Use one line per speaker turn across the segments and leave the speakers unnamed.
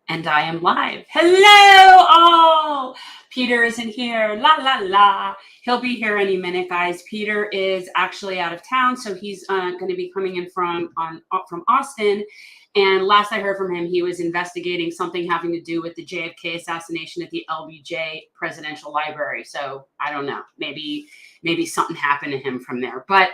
And I am live. Hello, all. Peter isn't here. La, la, la. He'll be here any minute, guys. Peter is actually out of town, so he's going to be coming in from Austin. And last I heard from him, he was investigating something having to do with the JFK assassination at the LBJ Presidential Library. So I don't know. Maybe something happened to him from there. But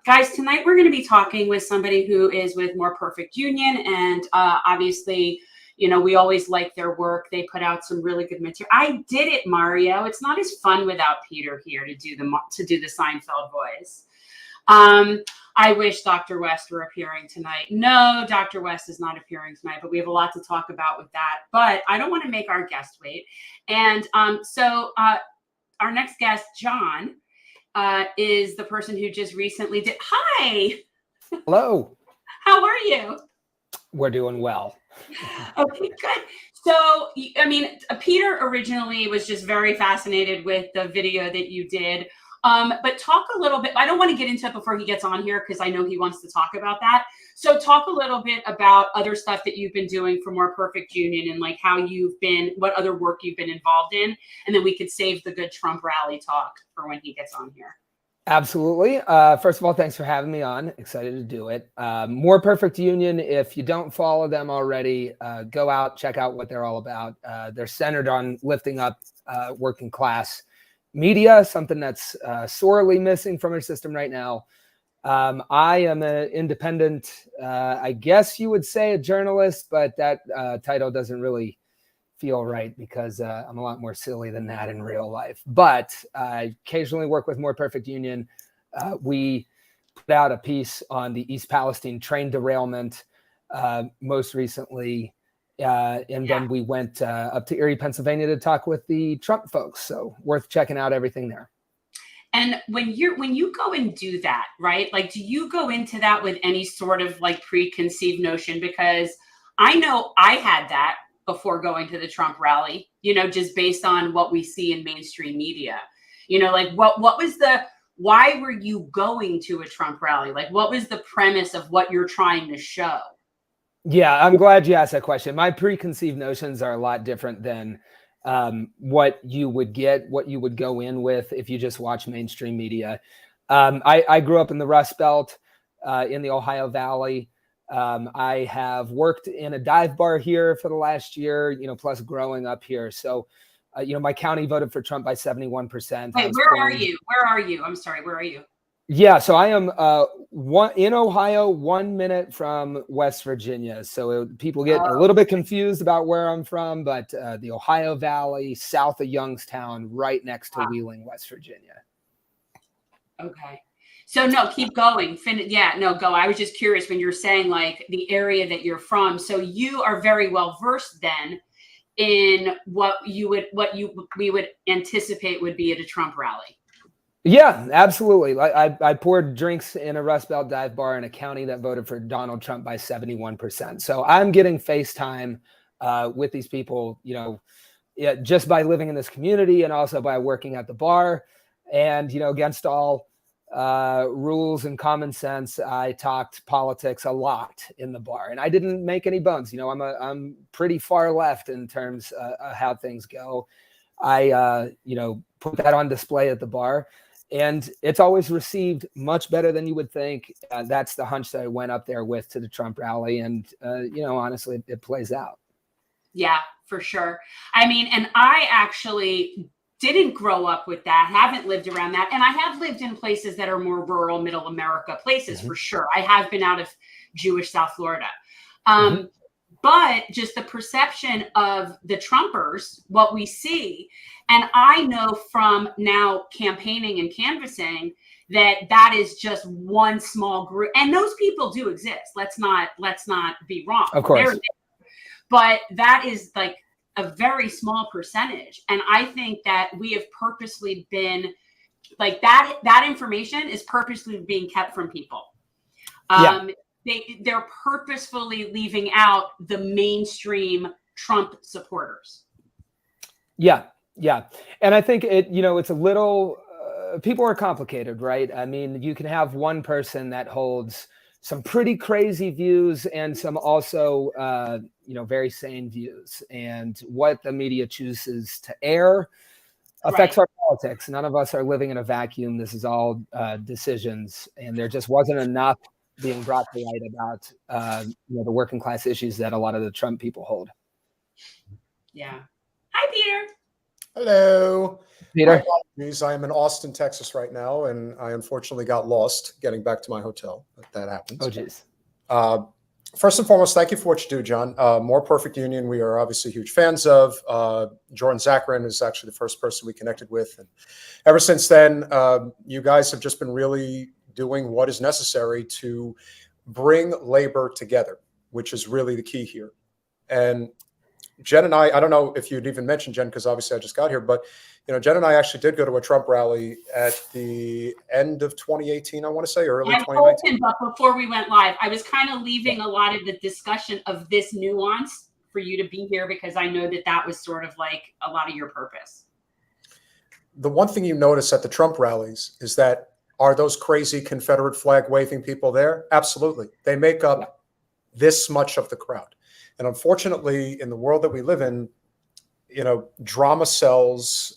guys, tonight we're going to be talking with somebody who is with More Perfect Union, and obviously, you know, we always like their work. They put out some really good material. I did it, Mario. It's not as fun without Peter here to do the Seinfeld voice. I wish Dr. West were appearing tonight. No, Dr. West is not appearing tonight, but we have a lot to talk about with that. But I don't want to make our guest wait. And so our next guest, John, is the person who just recently did. Hi.
Hello.
How are you?
We're doing well.
Okay, good. So, I mean, Peter originally was just very fascinated with the video that you did. But talk a little bit, I don't want to get into it before he gets on here because I know he wants to talk about that. So talk a little bit about other stuff that you've been doing for More Perfect Union and like how what other work you've been involved in. And then we could save the good Trump rally talk for when he gets on here.
Absolutely. First of all, thanks for having me on. Excited to do it. More Perfect Union, if you don't follow them already, go out, check out what they're all about. They're centered on lifting up working class media, something that's sorely missing from our system right now. I am an independent, I guess you would say a journalist, but that title doesn't really feel right because I'm a lot more silly than that in real life. But I occasionally work with More Perfect Union. We put out a piece on the East Palestine train derailment most recently. And then we went up to Erie, Pennsylvania to talk with the Trump folks. So worth checking out everything there.
And when you go and do that, right? Like, do you go into that with any sort of like preconceived notion? Because I know I had that before going to the Trump rally, you know, just based on what we see in mainstream media, you know, like why were you going to a Trump rally? Like, what was the premise of what you're trying to show?
Yeah, I'm glad you asked that question. My preconceived notions are a lot different than what you would go in with if you just watch mainstream media. I grew up in the Rust Belt in the Ohio Valley. I have worked in a dive bar here for the last year, you know, plus growing up here. So, you know, my county voted for Trump by 71%.
Wait, where are you? I'm sorry. Where are you?
Yeah, so I am in Ohio, 1 minute from West Virginia. So people get a little bit confused about where I'm from, but the Ohio Valley, south of Youngstown, right next to Wheeling, West Virginia.
Okay. So no, keep going. Yeah, no, go. I was just curious when you're saying like the area that you're from. So you are very well versed then in what we would anticipate would be at a Trump rally.
Yeah, absolutely. Like I poured drinks in a Rust Belt dive bar in a county that voted for Donald Trump by 71%. So I'm getting FaceTime with these people, yeah, just by living in this community and also by working at the bar. And, against all rules and common sense, I talked politics a lot in the bar, and I didn't make any bones. I'm pretty far left in terms of how things go. I, put that on display at the bar, and it's always received much better than you would think. That's the hunch that I went up there with to the Trump rally. And, honestly, it plays out.
Yeah, for sure. I mean, and I actually didn't grow up with that, haven't lived around that. And I have lived in places that are more rural, middle America places for sure. I have been out of Jewish South Florida. But just the perception of the Trumpers, what we see, and I know from now campaigning and canvassing that is just one small group, and those people do exist. Let's not be wrong.
Of course.
But that is like a very small percentage, and I think that we have purposely been like that information is purposely being kept from people. They're purposefully leaving out the mainstream Trump supporters. Yeah.
And I think it's a little, people are complicated, right? I mean, you can have one person that holds some pretty crazy views and some also, very sane views. And what the media chooses to air affects our politics. None of us are living in a vacuum. This is all decisions. And there just wasn't enough being brought to light about the working class issues that a lot of the Trump people hold.
Yeah. Hi, Peter.
Hello,
Peter.
I am in Austin, Texas right now, and I unfortunately got lost getting back to my hotel. That happens.
Oh, geez.
First and foremost, thank you for what you do, John. More Perfect Union, we are obviously huge fans of. Jordan Zakarin is actually the first person we connected with. And ever since then, you guys have just been really doing what is necessary to bring labor together, which is really the key here. And Jen and I don't know if you'd even mentioned Jen, because obviously I just got here, but Jen and I actually did go to a Trump rally at the end of 2018, I want to say, early 2019.
But before we went live, I was kind of leaving a lot of the discussion of this nuance for you to be here, because I know that was sort of like a lot of your purpose.
The one thing you notice at the Trump rallies is that, are those crazy Confederate flag waving people there? Absolutely. They make up this much of the crowd. And unfortunately, in the world that we live in, drama sells,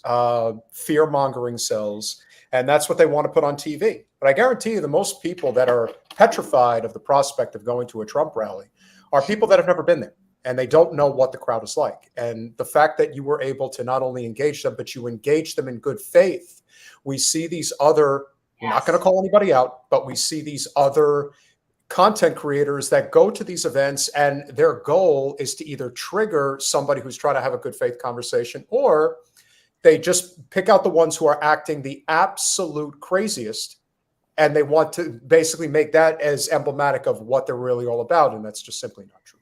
fear mongering sells, and that's what they want to put on TV. But I guarantee you the most people that are petrified of the prospect of going to a Trump rally are people that have never been there, and they don't know what the crowd is like. And the fact that you were able to not only engage them, but you engage them in good faith. We see these other, we're not going to call anybody out, but we see these other content creators that go to these events, and their goal is to either trigger somebody who's trying to have a good faith conversation, or they just pick out the ones who are acting the absolute craziest, and they want to basically make that as emblematic of what they're really all about. And that's just simply not true.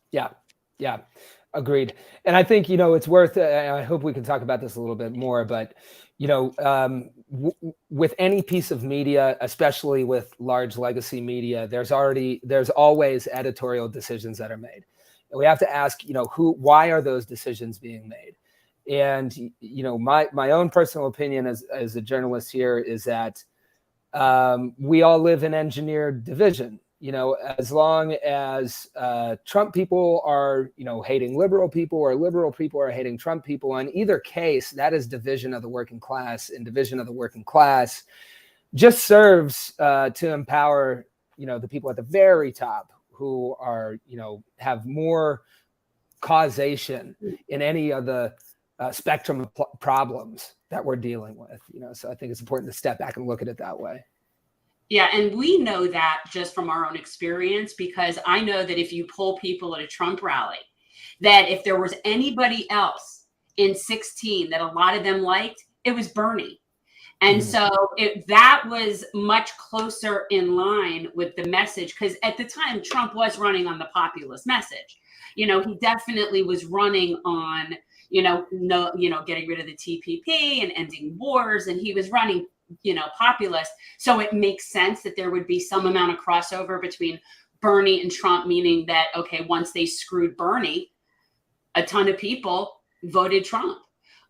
Yeah. Agreed. And I think, it's worth, I hope we can talk about this a little bit more, but, with any piece of media, especially with large legacy media, there's always editorial decisions that are made. And we have to ask, why are those decisions being made? And, my own personal opinion as a journalist here is that we all live in engineered division. As long as Trump people are, hating liberal people, or liberal people are hating Trump people, in either case, that is division of the working class, and division of the working class just serves to empower, the people at the very top who are, have more causation in any of the spectrum of problems that we're dealing with. So I think it's important to step back and look at it that way.
Yeah, and we know that just from our own experience, because I know that if you poll people at a Trump rally, that if there was anybody else in 16 that a lot of them liked, it was Bernie. And so that was much closer in line with the message, because at the time Trump was running on the populist message. He definitely was running on, getting rid of the TPP and ending wars, and he was running, populist. So it makes sense that there would be some amount of crossover between Bernie and Trump, meaning that, okay, once they screwed Bernie, a ton of people voted Trump.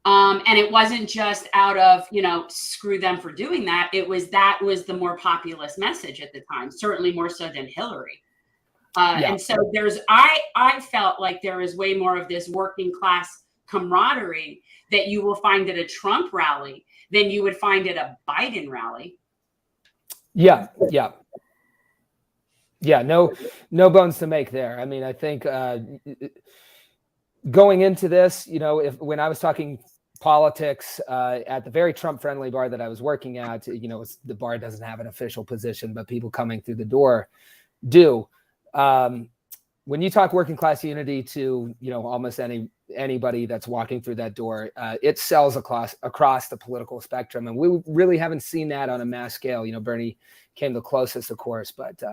And it wasn't just out of, screw them for doing that. That was the more populist message at the time, certainly more so than Hillary. And so I felt like there is way more of this working class camaraderie that you will find at a Trump rally than you would find at a Biden rally.
Yeah. No bones to make there. I mean, I think going into this, when I was talking politics at the very Trump-friendly bar that I was working at, the bar doesn't have an official position, but people coming through the door do. When you talk working class unity to, almost anybody that's walking through that door, it sells across the political spectrum. And we really haven't seen that on a mass scale. Bernie came the closest, of course, but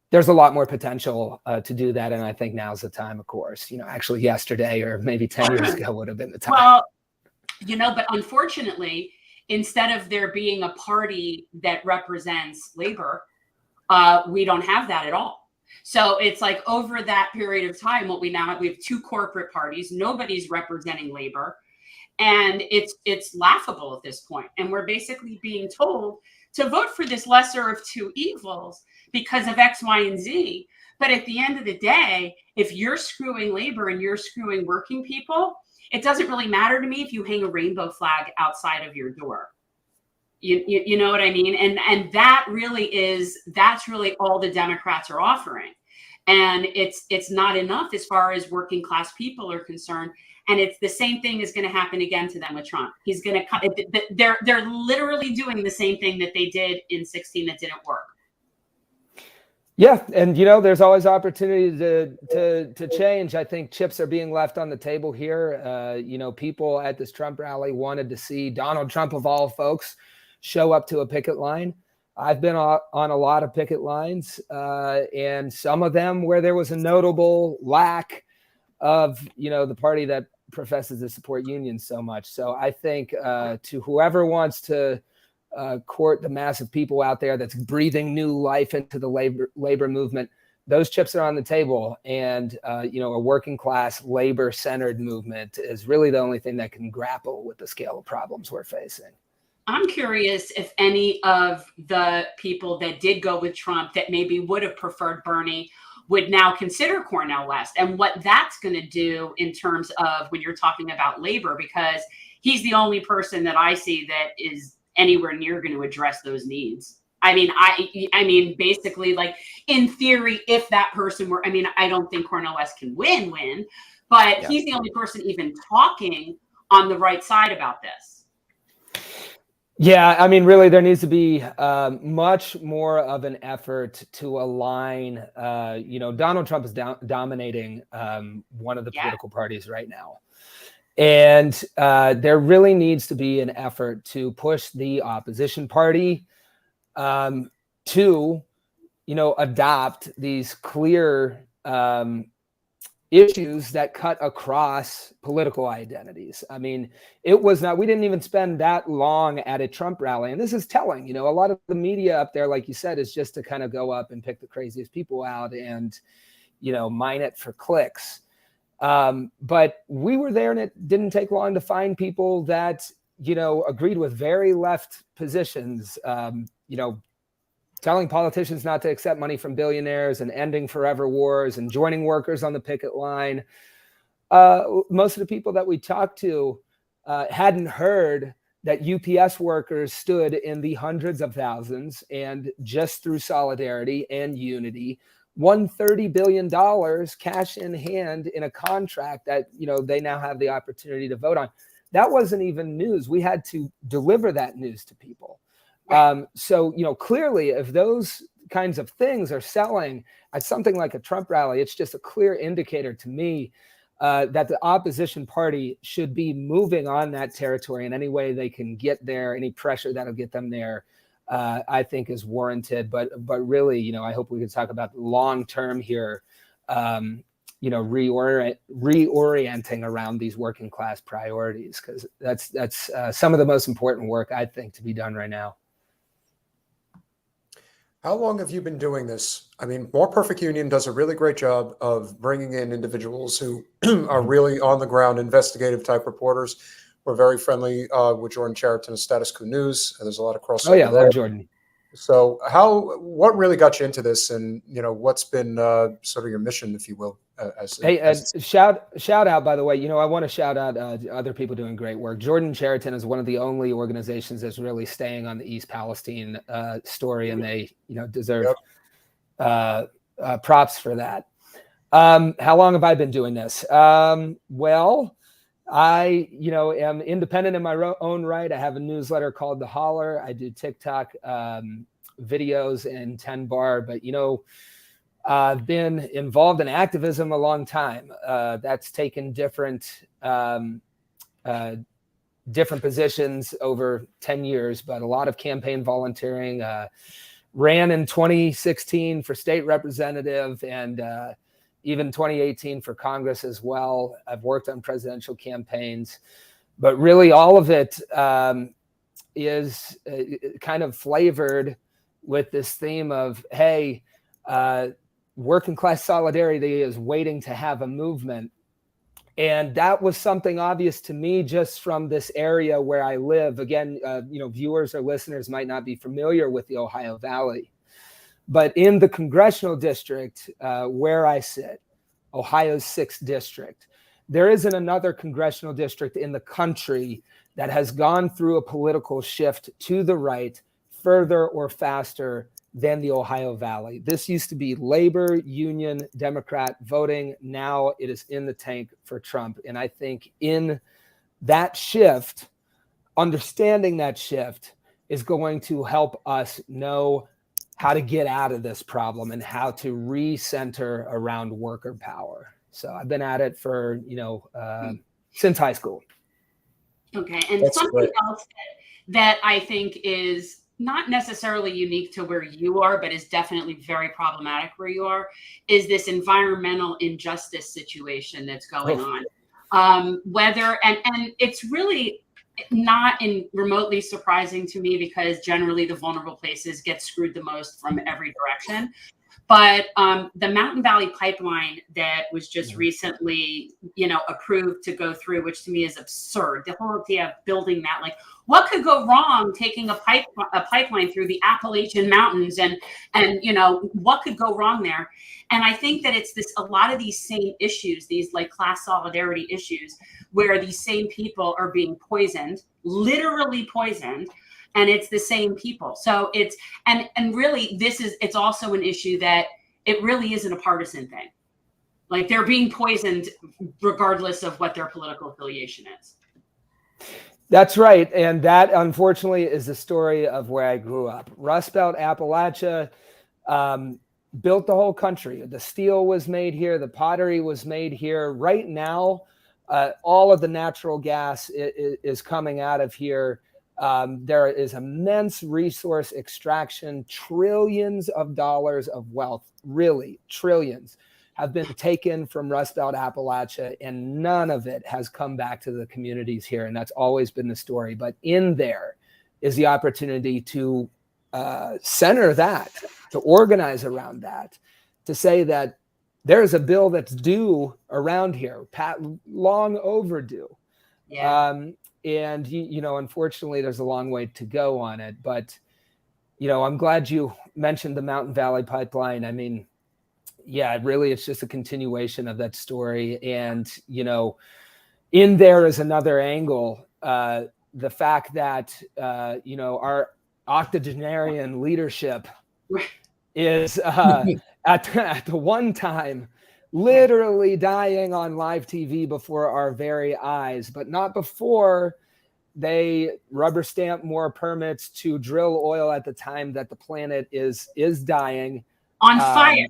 there's a lot more potential to do that. And I think now's the time, of course. Actually yesterday or maybe 10 years ago would have been the time.
Well, but unfortunately, instead of there being a party that represents labor, we don't have that at all. So it's like over that period of time, we have two corporate parties. Nobody's representing labor. And it's laughable at this point. And we're basically being told to vote for this lesser of two evils because of X, Y, and Z. But at the end of the day, if you're screwing labor and you're screwing working people, it doesn't really matter to me if you hang a rainbow flag outside of your door. You know what I mean? And that's really all the Democrats are offering. And it's not enough as far as working class people are concerned. And it's the same thing is going to happen again to them with Trump. He's going to they're literally doing the same thing that they did in 16 that didn't work.
Yeah, and there's always opportunity to change. I think chips are being left on the table here. People at this Trump rally wanted to see Donald Trump, of all folks, show up to a picket line. I've been on a lot of picket lines, and some of them where there was a notable lack of, the party that professes to support unions so much. So I think to whoever wants to court the mass of people out there that's breathing new life into the labor movement, those chips are on the table. And, a working class labor centered movement is really the only thing that can grapple with the scale of problems we're facing.
I'm curious if any of the people that did go with Trump that maybe would have preferred Bernie would now consider Cornel West and what that's going to do in terms of when you're talking about labor, because he's the only person that I see that is anywhere near going to address those needs. I mean, basically, like in theory, if that person were, I don't think Cornel West can win, but he's the only person even talking on the right side about this.
Yeah, really, there needs to be much more of an effort to align. Donald Trump is dominating one of the political parties right now. And there really needs to be an effort to push the opposition party to, adopt these clear issues that cut across political identities. It was not, we didn't even spend that long at a Trump rally. And this is telling, a lot of the media up there, like you said, is just to kind of go up and pick the craziest people out and, mine it for clicks. But we were there and it didn't take long to find people that, agreed with very left positions, telling politicians not to accept money from billionaires and ending forever wars and joining workers on the picket line. Most of the people that we talked to hadn't heard that UPS workers stood in the hundreds of thousands and just through solidarity and unity won $30 billion cash in hand in a contract that, they now have the opportunity to vote on. That wasn't even news. We had to deliver that news to people. So, clearly, if those kinds of things are selling at something like a Trump rally, it's just a clear indicator to me that the opposition party should be moving on that territory in any way they can get there. Any pressure that'll get them there, I think, is warranted. But really, I hope we can talk about long term here. Reorienting around these working class priorities, because that's some of the most important work, I think, to be done right now.
How long have you been doing this? I mean, More Perfect Union does a really great job of bringing in individuals who are really on the ground, investigative type reporters. We're very friendly with Jordan Chariton of Status Quo News, and there's a lot of crossover.
Oh yeah,
there.
love Jordan.
So what really got you into this, and what's been sort of your mission, if you will?
Shout out, by the way, I want to shout out other people doing great work. Jordan Chariton is one of the only organizations that's really staying on the East Palestine story, and they deserve props for that. How long have I been doing this? Well, I am independent in my own right. I have a newsletter called The Holler. I do TikTok videos and 10 bar, but I've been involved in activism a long time. That's taken different positions over 10 years, but a lot of campaign volunteering. Ran in 2016 for state representative, and even 2018 for Congress as well. I've worked on presidential campaigns, but really all of it is kind of flavored with this theme of, hey, working class solidarity is waiting to have a movement. And that was something obvious to me just from this area where I live. Again, viewers or listeners might not be familiar with the Ohio Valley, but in the congressional district where I sit, Ohio's 6th district, there isn't another congressional district in the country that has gone through a political shift to the right further or faster than the Ohio Valley. This used to be Labor, Union, Democrat voting. Now it is in the tank for Trump. And I think in that shift, understanding that shift is going to help us know how to get out of this problem and how to recenter around worker power. So I've been at it for, since high school.
Okay. And that's something great. Else that I think is not necessarily unique to where you are, but is definitely very problematic where you are, is this environmental injustice situation that's going on. And it's really not remotely surprising to me, because generally the vulnerable places get screwed the most from every direction. But the Mountain Valley pipeline that was just recently, approved to go through, which to me is absurd. The whole idea of building that, like, what could go wrong taking a pipeline through the Appalachian Mountains, and what could go wrong there? And I think that it's a lot of these same issues, these like class solidarity issues, where these same people are being poisoned, literally poisoned. And it's the same people. So it's, and really it's also an issue that it really isn't a partisan thing. Like, they're being poisoned regardless of what their political affiliation is.
That's right. And that, unfortunately, is the story of where I grew up. Rust Belt Appalachia built the whole country. The steel was made here. The pottery was made here. Right now, all of the natural gas is coming out of here. There is immense resource extraction, trillions of dollars of wealth, really trillions, have been taken from Rust Belt Appalachia, and none of it has come back to the communities here. And that's always been the story. But in there is the opportunity to center that, to organize around that, to say that there's a bill that's due around here, long overdue. Yeah. And, unfortunately, there's a long way to go on it. But, I'm glad you mentioned the Mountain Valley Pipeline. I mean, yeah, really, it's just a continuation of that story. And, in there is another angle, the fact that, our octogenarian leadership is at the one time, literally dying on live TV before our very eyes, but not before they rubber stamp more permits to drill oil at the time that the planet is dying.
On fire.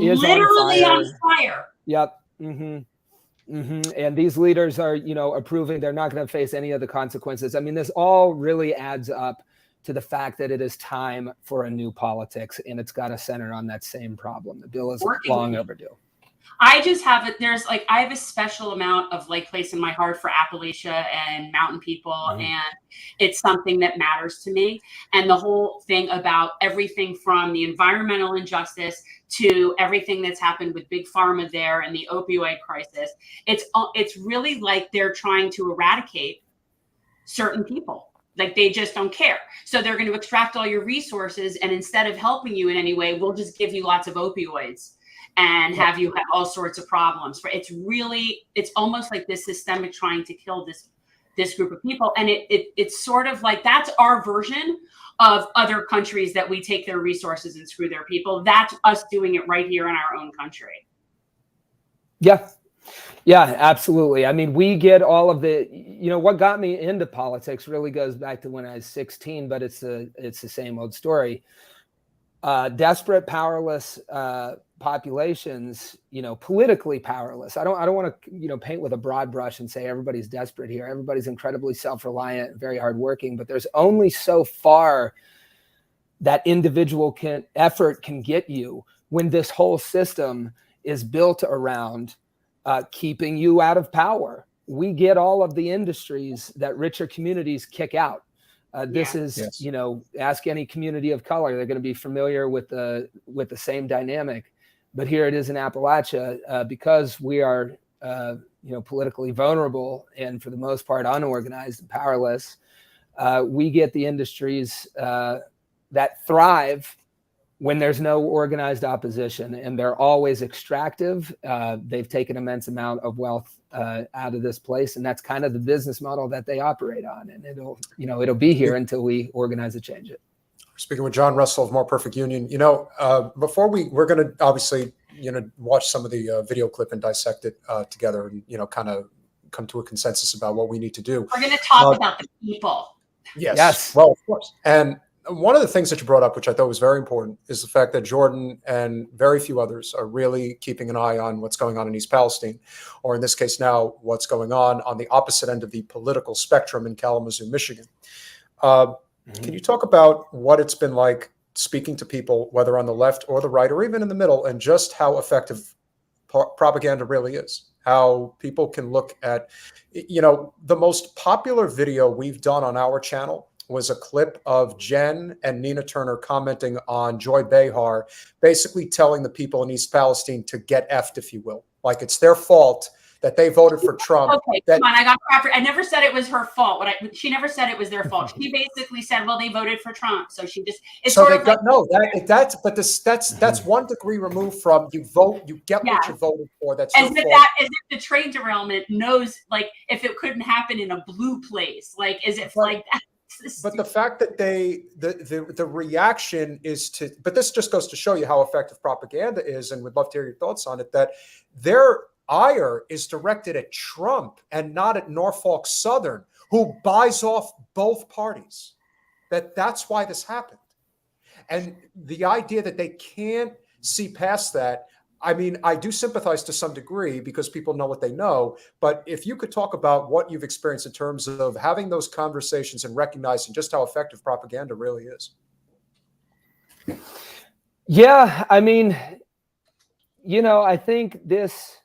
Is
Literally on fire.
Yep. And these leaders are, approving. They're not going to face any of the consequences. I mean, this all really adds up to the fact that it is time for a new politics, and it's got to center on that same problem. The bill is long overdue.
I just have it. I have a special amount of place in my heart for Appalachia and mountain people. And it's something that matters to me. And the whole thing about everything from the environmental injustice to everything that's happened with Big Pharma there and the opioid crisis, it's really like they're trying to eradicate certain people. Like they just don't care. So they're going to extract all your resources. And instead of helping you in any way, we'll just give you lots of opioids and have you have all sorts of problems. It's almost like this systemic trying to kill this group of people. And it's sort of like, that's our version of other countries that we take their resources and screw their people. That's us doing it right here in our own country.
Yeah. Yeah, absolutely. I mean, we get all of the, what got me into politics really goes back to when I was 16, but it's the same old story. Desperate, powerless populations, politically powerless. I don't want to, paint with a broad brush and say everybody's desperate here. Everybody's incredibly self-reliant, very hardworking, but there's only so far that individual effort can get you when this whole system is built around keeping you out of power. We get all of the industries that richer communities kick out. This is, ask any community of color, they're going to be familiar with the same dynamic. But here it is in Appalachia, because we are, politically vulnerable and for the most part unorganized and powerless. We get the industries that thrive when there's no organized opposition, and they're always extractive. They've taken immense amount of wealth out of this place, and that's kind of the business model that they operate on. And it'll be here until we organize to change it.
Speaking with John Russell of More Perfect Union, before we're going to obviously, watch some of the video clip and dissect it together and, kind of come to a consensus about what we need to do.
We're going to talk about the people.
Yes. Well, of course. And one of the things that you brought up, which I thought was very important, is the fact that Jordan and very few others are really keeping an eye on what's going on in East Palestine, or in this case now, what's going on the opposite end of the political spectrum in Kalamazoo, Michigan. Can you talk about what it's been like speaking to people, whether on the left or the right, or even in the middle, and just how effective propaganda really is? How people can look at, the most popular video we've done on our channel was a clip of Jen and Nina Turner commenting on Joy Behar, basically telling the people in East Palestine to get effed, if you will. Like it's their fault that they voted for Trump.
Okay, come on, I got crap. I never said it was her fault. She never said it was their fault. She basically said, well, they voted for Trump. So she just, it's
so
sort
they
of
got,
like,
that's 1 degree removed from you vote, you get what you voted for. That's
as if the train derailment knows, like, if it couldn't happen in a blue place, like, is it like that?
But the fact that the reaction is to, but this just goes to show you how effective propaganda is, and we'd love to hear your thoughts on it, that their ire is directed at Trump and not at Norfolk Southern, who buys off both parties. That's why this happened. And the idea that they can't see past that, I mean, I do sympathize to some degree because people know what they know. But if you could talk about what you've experienced in terms of having those conversations and recognizing just how effective propaganda really is.
Yeah, I mean, I think this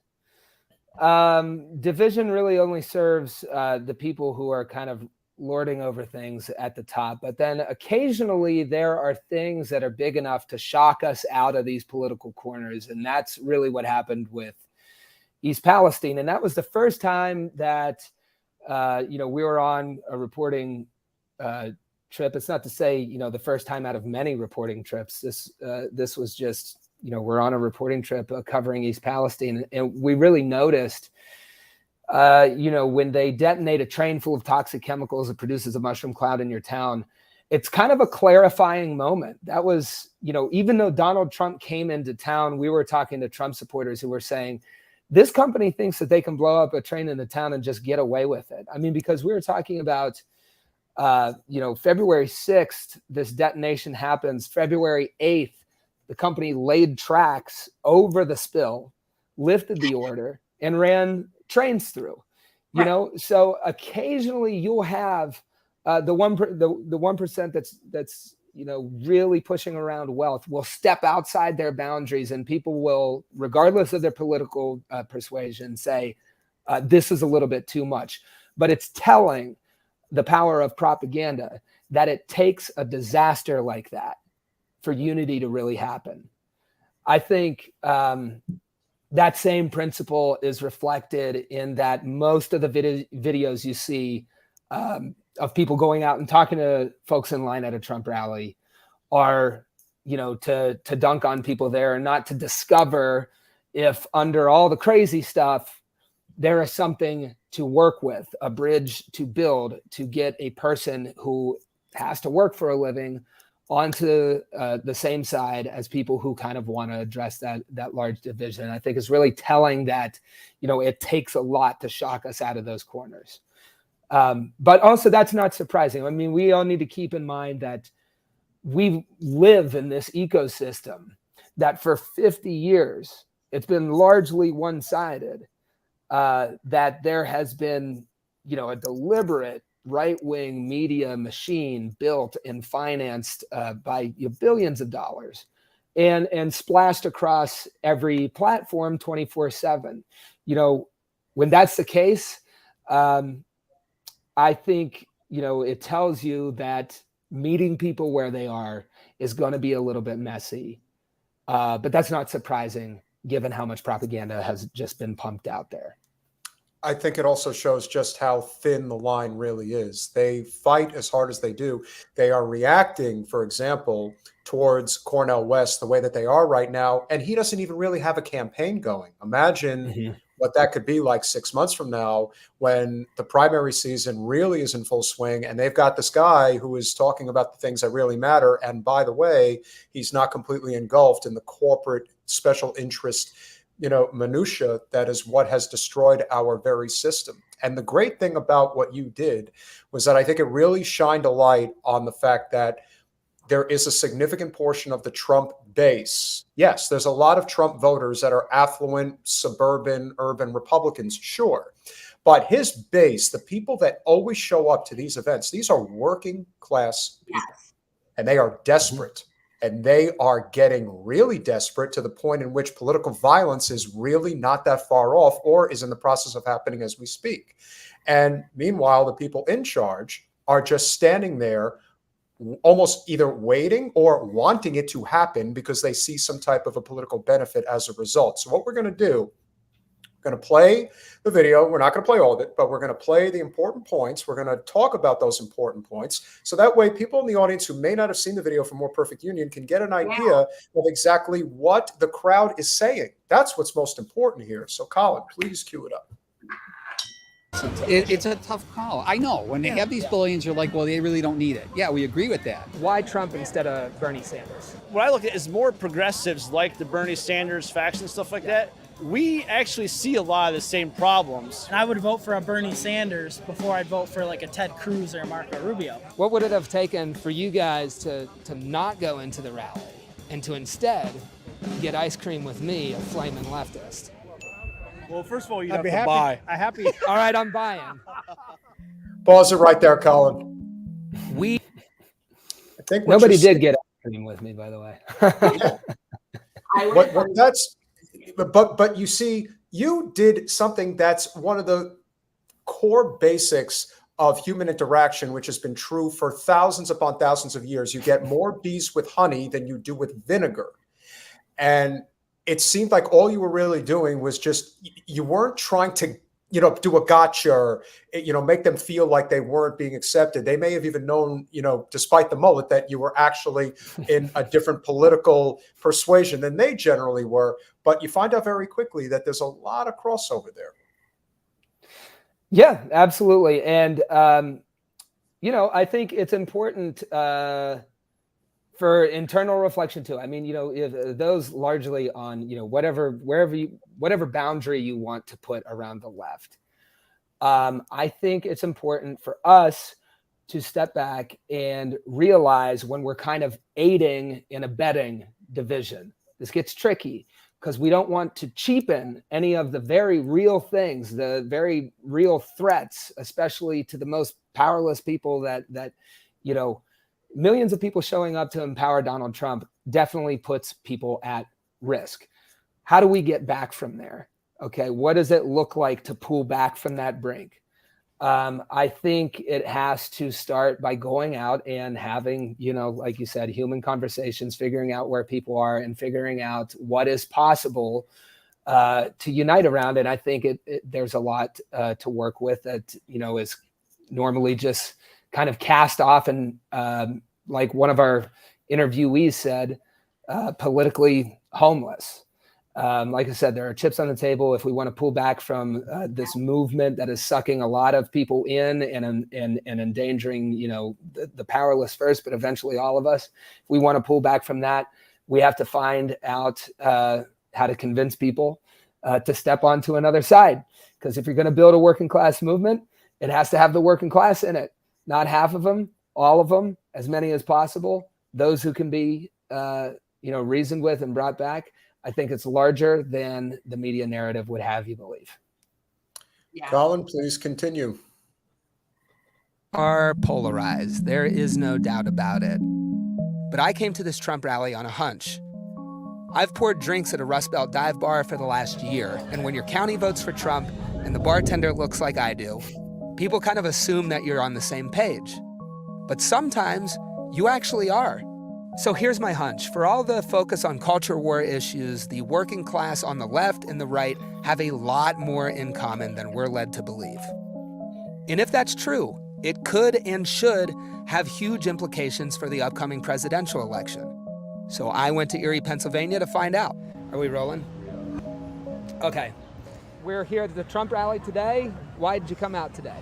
division really only serves the people who are kind of lording over things at the top. But then occasionally there are things that are big enough to shock us out of these political corners. And that's really what happened with East Palestine. And that was the first time that, we were on a reporting trip. It's not to say, the first time out of many reporting trips. This was just, we're on a reporting trip covering East Palestine. And we really noticed when they detonate a train full of toxic chemicals, it produces a mushroom cloud in your town. it's kind of a clarifying moment. That was, even though Donald Trump came into town, we were talking to Trump supporters who were saying, this company thinks that they can blow up a train in the town and just get away with it. I mean, because we were talking about, February 6th, this detonation happens. February 8th, the company laid tracks over the spill, lifted the order, and ran trains through. So occasionally you'll have the 1% that's really pushing around wealth will step outside their boundaries, and people will, regardless of their political persuasion, say this is a little bit too much. But it's telling the power of propaganda that it takes a disaster like that for unity to really happen. I think that same principle is reflected in that most of the videos you see of people going out and talking to folks in line at a Trump rally are, to dunk on people there, and not to discover if under all the crazy stuff, there is something to work with, a bridge to build to get a person who has to work for a living onto the same side as people who kind of want to address that large division. I think it's really telling that, it takes a lot to shock us out of those corners. But also that's not surprising. I mean, we all need to keep in mind that we live in this ecosystem that for 50 years, it's been largely one-sided, that there has been, a deliberate right-wing media machine built and financed by billions of dollars and splashed across every platform 24/7. When that's the case, I think, it tells you that meeting people where they are is going to be a little bit messy. But that's not surprising given how much propaganda has just been pumped out there.
I think it also shows just how thin the line really is. They fight as hard as they do. They are reacting, for example, towards Cornel West the way that they are right now. And he doesn't even really have a campaign going. Imagine what that could be like 6 months from now when the primary season really is in full swing and they've got this guy who is talking about the things that really matter. And by the way, he's not completely engulfed in the corporate special interest minutia that is what has destroyed our very system. And the great thing about what you did was that I think it really shined a light on the fact that there is a significant portion of the Trump base. Yes, there's a lot of Trump voters that are affluent, suburban, urban Republicans, sure. But his base, the people that always show up to these events, these are working class people.
Yes.
And they are desperate. And they are getting really desperate to the point in which political violence is really not that far off or is in the process of happening as we speak. And meanwhile, the people in charge are just standing there almost either waiting or wanting it to happen because they see some type of a political benefit as a result. So what we're going to do, we're going to play the video. We're not going to play all of it, but we're going to play the important points. We're going to talk about those important points. So that way people in the audience who may not have seen the video for More Perfect Union can get an idea of exactly what the crowd is saying. That's what's most important here. So Colin, please cue it up.
It's a tough call. I know. When they have these billions, you're like, well, they really don't need it. Yeah, we agree with that.
Why Trump instead of Bernie Sanders?
What I look at is more progressives like the Bernie Sanders faction, stuff like that. We actually see a lot of the same problems.
And I would vote for a Bernie Sanders before I'd vote for like a Ted Cruz or a Marco Rubio.
What would it have taken for you guys to not go into the rally and to instead get ice cream with me, a flaming leftist?
Well, first of all, you'd have to buy.
All right, I'm buying.
Pause it right there, Colin.
I
think
nobody did get ice cream with me, by the way.
But you see, you did something that's one of the core basics of human interaction, which has been true for thousands upon thousands of years. You get more bees with honey than you do with vinegar. And it seemed like all you were really doing was just, you weren't trying to, do a gotcha or, make them feel like they weren't being accepted. They may have even known, despite the mullet, that you were actually in a different political persuasion than they generally were. But you find out very quickly that there's a lot of crossover there.
Yeah, absolutely. And You know, I think it's important for internal reflection too. I mean, you know, if those largely on, you know, whatever boundary you want to put around the left. I think it's important for us to step back and realize when we're kind of aiding and abetting division. This gets tricky because we don't want to cheapen any of the very real things, the very real threats, especially to the most powerless people that you know, millions of people showing up to empower Donald Trump definitely puts people at risk. How do we get back from there? Okay, what does it look like to pull back from that brink? I think it has to start by going out and having, you know, like you said, human conversations, figuring out where people are and figuring out what is possible to unite around. And I think there's a lot to work with that, you know, is normally just kind of cast off and like one of our interviewees said, politically homeless. Like I said, there are chips on the table. If we want to pull back from this movement that is sucking a lot of people in and endangering, you know, the powerless first, but eventually all of us, if we want to pull back from that, we have to find out how to convince people to step onto another side. Because if you're going to build a working class movement, it has to have the working class in it. Not half of them, all of them, as many as possible. Those who can be, you know, reasoned with and brought back. I think it's larger than the media narrative would have you believe.
Yeah.
Colin, please continue.
Are polarized. There is no doubt about it. But I came to this Trump rally on a hunch. I've poured drinks at a Rust Belt dive bar for the last year, and when your county votes for Trump and the bartender looks like I do, people kind of assume that you're on the same page. But sometimes you actually are. So here's my hunch. For all the focus on culture war issues, the working class on the left and the right have a lot more in common than we're led to believe. And if that's true, it could and should have huge implications for the upcoming presidential election. So I went to Erie, Pennsylvania to find out. Are we rolling? Okay. We're here at the Trump rally today. Why did you come out today?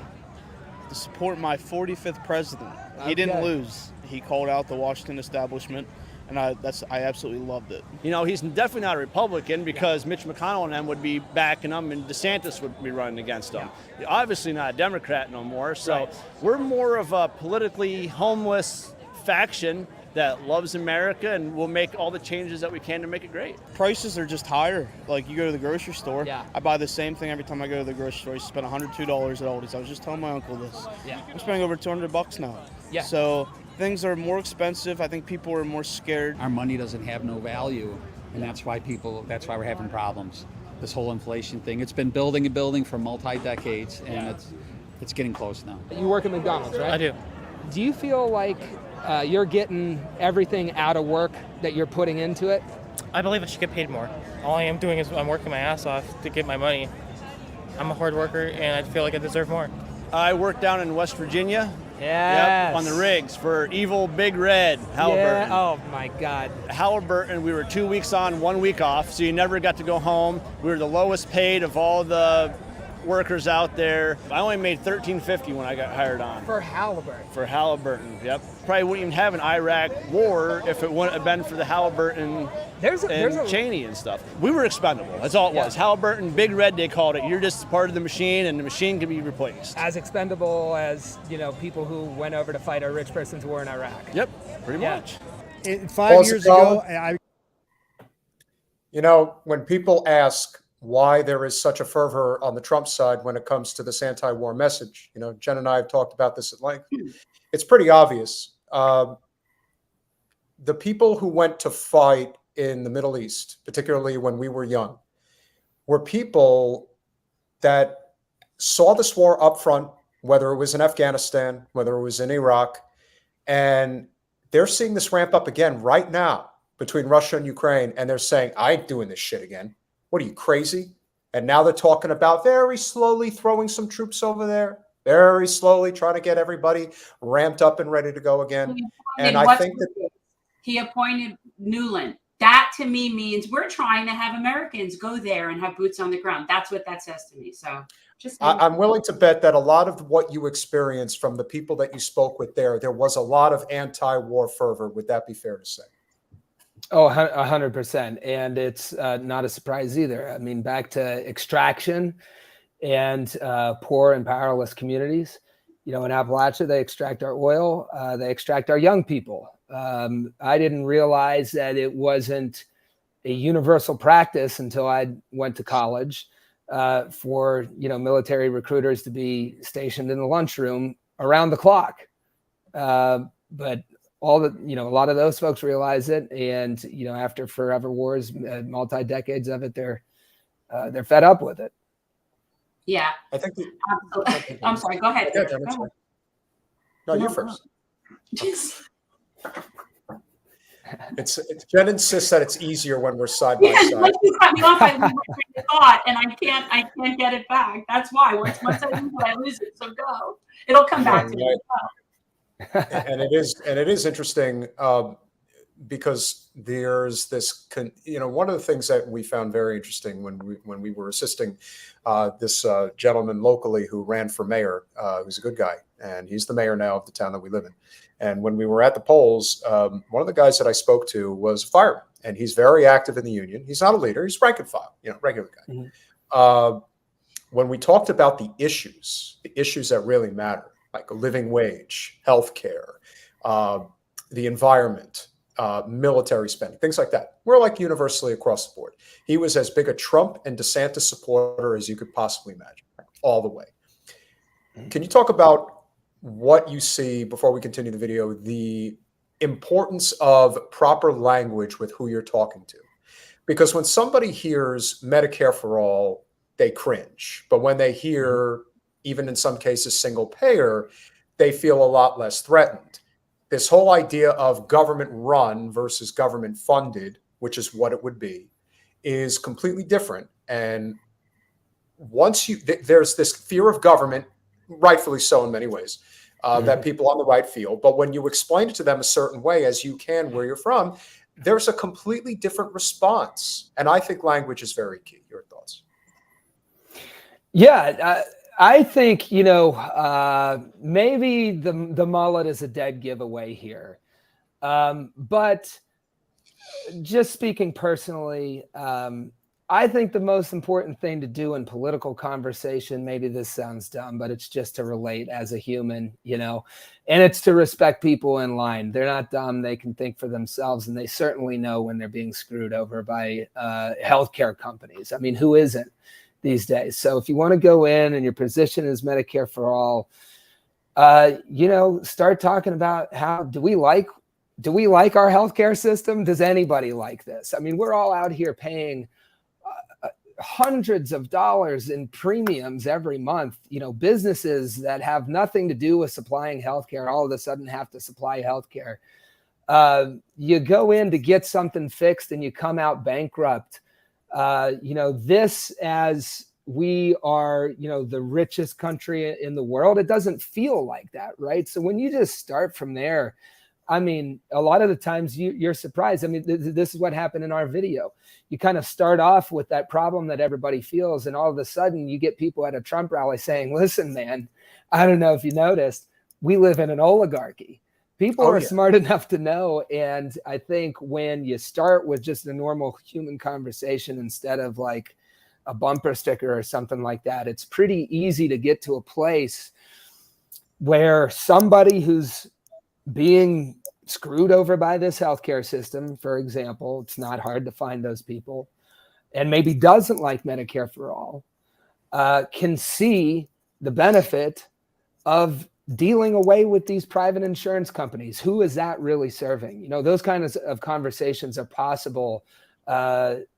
To support my 45th president. He didn't lose. He called out the Washington establishment, and I absolutely loved it.
You know, he's definitely not a Republican because Mitch McConnell and them would be backing him and DeSantis would be running against him. Yeah. Obviously not a Democrat no more, so we're more of a politically homeless faction that loves America and will make all the changes that we can to make it great.
Prices are just higher. Like, you go to the grocery store,
Yeah.
I buy the same thing every time I go to the grocery store. I spend $102 at Aldi's. I was just telling my uncle this.
Yeah.
I'm spending over $200 now.
Yeah.
So things are more expensive. I think people are more scared.
Our money doesn't have no value, and that's why we're having problems. This whole inflation thing, it's been building and building for multi-decades, and it's getting close now.
You work at McDonald's, right?
I do.
Do you feel like you're getting everything out of work that you're putting into it?
I believe I should get paid more. All I am doing is I'm working my ass off to get my money. I'm a hard worker, and I feel like I deserve more.
I work down in West Virginia.
Yes.
Yep, on the rigs for evil Big Red, Halliburton.
Yeah. Oh my God.
Halliburton, we were 2 weeks on, 1 week off, so you never got to go home. We were the lowest paid of all the workers out there. I only made $13.50 when I got hired on.
For Halliburton.
For Halliburton, yep. Probably wouldn't even have an Iraq war if it wouldn't have been for the Halliburton and Cheney and stuff. We were expendable. That's all it was. Halliburton, Big Red, they called it. You're just part of the machine, and the machine can be replaced.
As expendable as, you know, people who went over to fight a rich person's war in Iraq.
Yep, pretty much.
5 years ago,
You know, when people ask why there is such a fervor on the Trump side when it comes to this anti-war message, you know, Jen and I have talked about this at length. It's pretty obvious. The people who went to fight in the Middle East, particularly when we were young, were people that saw this war up front, whether it was in Afghanistan, whether it was in Iraq, and they're seeing this ramp up again right now between Russia and Ukraine, and they're saying, I ain't doing this shit again. What are you, crazy? And now they're talking about very slowly throwing some troops over there, very slowly trying to get everybody ramped up and ready to go again. And I think that
he appointed Newland. That to me means we're trying to have Americans go there and have boots on the ground. That's what that says to me. So Just saying.
I'm willing to bet that a lot of what you experienced from the people that you spoke with there was a lot of anti-war fervor. Would that be fair to say?
Oh, 100%. And it's not a surprise either. I mean, back to extraction and poor and powerless communities. You know, in Appalachia, they extract our oil, they extract our young people. I didn't realize that it wasn't a universal practice until I went to college for, you know, military recruiters to be stationed in the lunchroom around the clock. But all the, you know, a lot of those folks realize it. And, you know, after forever wars, multi-decades of it, they're fed up with it.
Yeah.
I think.
I'm sorry. Go ahead.
Okay, no, you first. It's Jen insists that it's easier when we're side by side.
Once you cut me off, I lose my train of thought, and I can't get it back. That's why. Once I lose it, I lose it. So go. It'll come back to me.
And it is interesting because there's this, you know, one of the things that we found very interesting when we were assisting this gentleman locally who ran for mayor, who's a good guy, and he's the mayor now of the town that we live in. And when we were at the polls, one of the guys that I spoke to was a fireman, and he's very active in the union. He's not a leader; he's rank and file, you know, regular guy. Mm-hmm. When we talked about the issues that really matter, like a living wage, healthcare, the environment, military spending, things like that, we're like universally across the board. He was as big a Trump and DeSantis supporter as you could possibly imagine, all the way. Mm-hmm. Can you talk about what you see, before we continue the video, the importance of proper language with who you're talking to? Because when somebody hears Medicare for all, they cringe. But when they hear, even in some cases, single payer, they feel a lot less threatened. This whole idea of government run versus government funded, which is what it would be, is completely different. And once there's this fear of government, rightfully so in many ways, that people on the right feel. But when you explain it to them a certain way, as you can where you're from, there's a completely different response. And I think language is very key. Your thoughts?
Yeah, I think, you know, maybe the mullet is a dead giveaway here. But just speaking personally, I think the most important thing to do in political conversation, maybe this sounds dumb, but it's just to relate as a human, you know, and it's to respect people in line. They're not dumb. They can think for themselves, and they certainly know when they're being screwed over by healthcare companies. I mean, who isn't these days? So if you want to go in and your position is Medicare for all, you know, start talking about how do we like our healthcare system? Does anybody like this? I mean, we're all out here paying hundreds of dollars in premiums every month. You know, businesses that have nothing to do with supplying healthcare all of a sudden have to supply healthcare. You go in to get something fixed and you come out bankrupt. You know, this, as we are, you know, the richest country in the world, it doesn't feel like that, right? So when you just start from there, I mean, a lot of the times you're surprised. I mean, this is what happened in our video. You kind of start off with that problem that everybody feels, and all of a sudden you get people at a Trump rally saying, listen, man, I don't know if you noticed, we live in an oligarchy. People are smart enough to know. And I think when you start with just a normal human conversation instead of like a bumper sticker or something like that, it's pretty easy to get to a place where somebody who's being screwed over by this healthcare system, for example, it's not hard to find those people, and maybe doesn't like Medicare for all, can see the benefit of dealing away with these private insurance companies. Who is that really serving? You know, those kinds of conversations are possible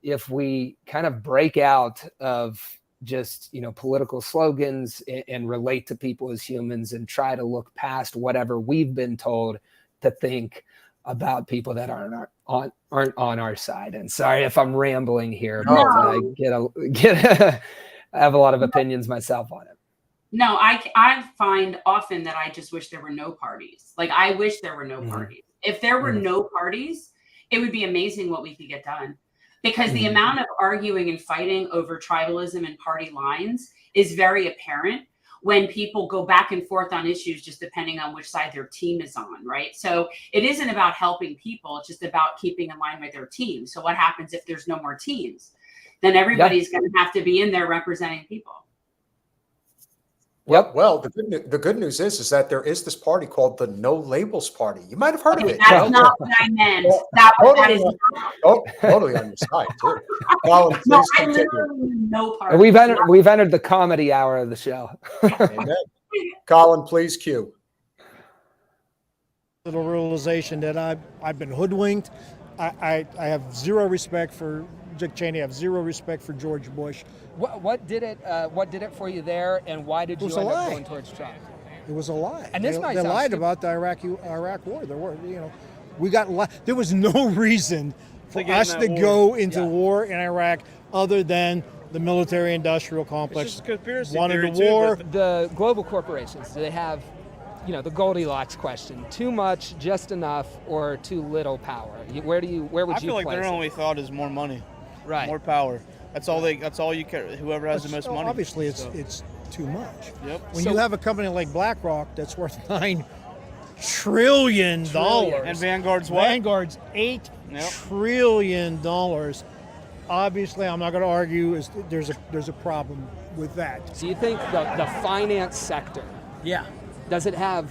if we kind of break out of just, you know, political slogans and relate to people as humans and try to look past whatever we've been told to think about people that aren't on our side. And sorry if I'm rambling here, but I have a lot of opinions myself on it.
No, I find often that I just wish there were no parties. Like, I wish there were no parties. If there were no parties, it would be amazing what we could get done. because the amount of arguing and fighting over tribalism and party lines is very apparent when people go back and forth on issues, just depending on which side their team is on, right? So it isn't about helping people, it's just about keeping in line with their team. So what happens if there's no more teams? Then everybody's going to have to be in there representing people.
Yep.
Well, the good news is that there is this party called the No Labels Party. You might have heard of it.
That's not what I meant. That is
totally on your side too. Colin, please
no, I
continue.
literally no part.
We've entered the comedy hour of the show.
Amen. Colin, please cue.
Little realization that I've been hoodwinked. I have zero respect for Dick Cheney. I have zero respect for George Bush.
What did it for you there, and why did you end up going towards Trump?
It was a lie.
And this
they
might sound
lied
stupid.
about the Iraq war. There was no reason for us to go into war in Iraq other than the military-industrial complex
It's just a conspiracy
wanted
theory,
a
too,
war.
but
The global corporations, do they have, the Goldilocks question: too much, just enough, or too little power? Where would you
I feel like
place
their
it?
only thought is more money,
Right.
more power. That's all you care. Whoever has the most money.
Obviously, it's too much.
Yep.
When you have a company like BlackRock that's worth $9 trillion,
And Vanguard's what?
Vanguard's $8 trillion. Obviously, I'm not going to argue. There's a problem with that.
Do you think the finance sector, does it have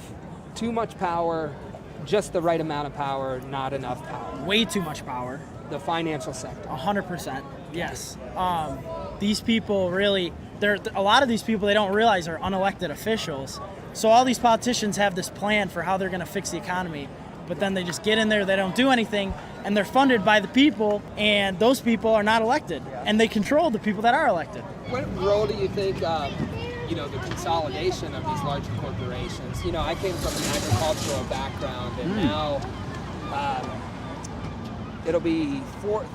too much power, just the right amount of power, not enough power?
Way too much power.
The financial sector.
100%. Yes. These people really, a lot of these people they don't realize are unelected officials. So all these politicians have this plan for how they're going to fix the economy, but then they just get in there, they don't do anything, and they're funded by the people, and those people are not elected, and they control the people that are elected.
What role do you think, the consolidation of these large corporations? I came from an agricultural background, and now it'll be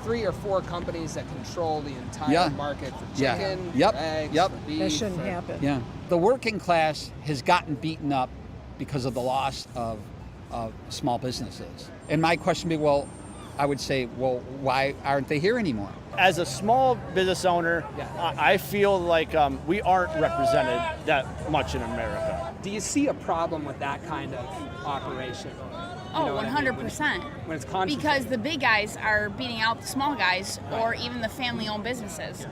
3 or 4 companies that control the entire market for chicken, for eggs, for beef.
That shouldn't happen.
Yeah. The working class has gotten beaten up because of the loss of small businesses. And my question would be, I would say, why aren't they here anymore?
As a small business owner, I feel like we aren't represented that much in America.
Do you see a problem with that kind of operation?
Oh, 100%.
When it's concentrated.
Because the big guys are beating out the small guys or even the family-owned businesses,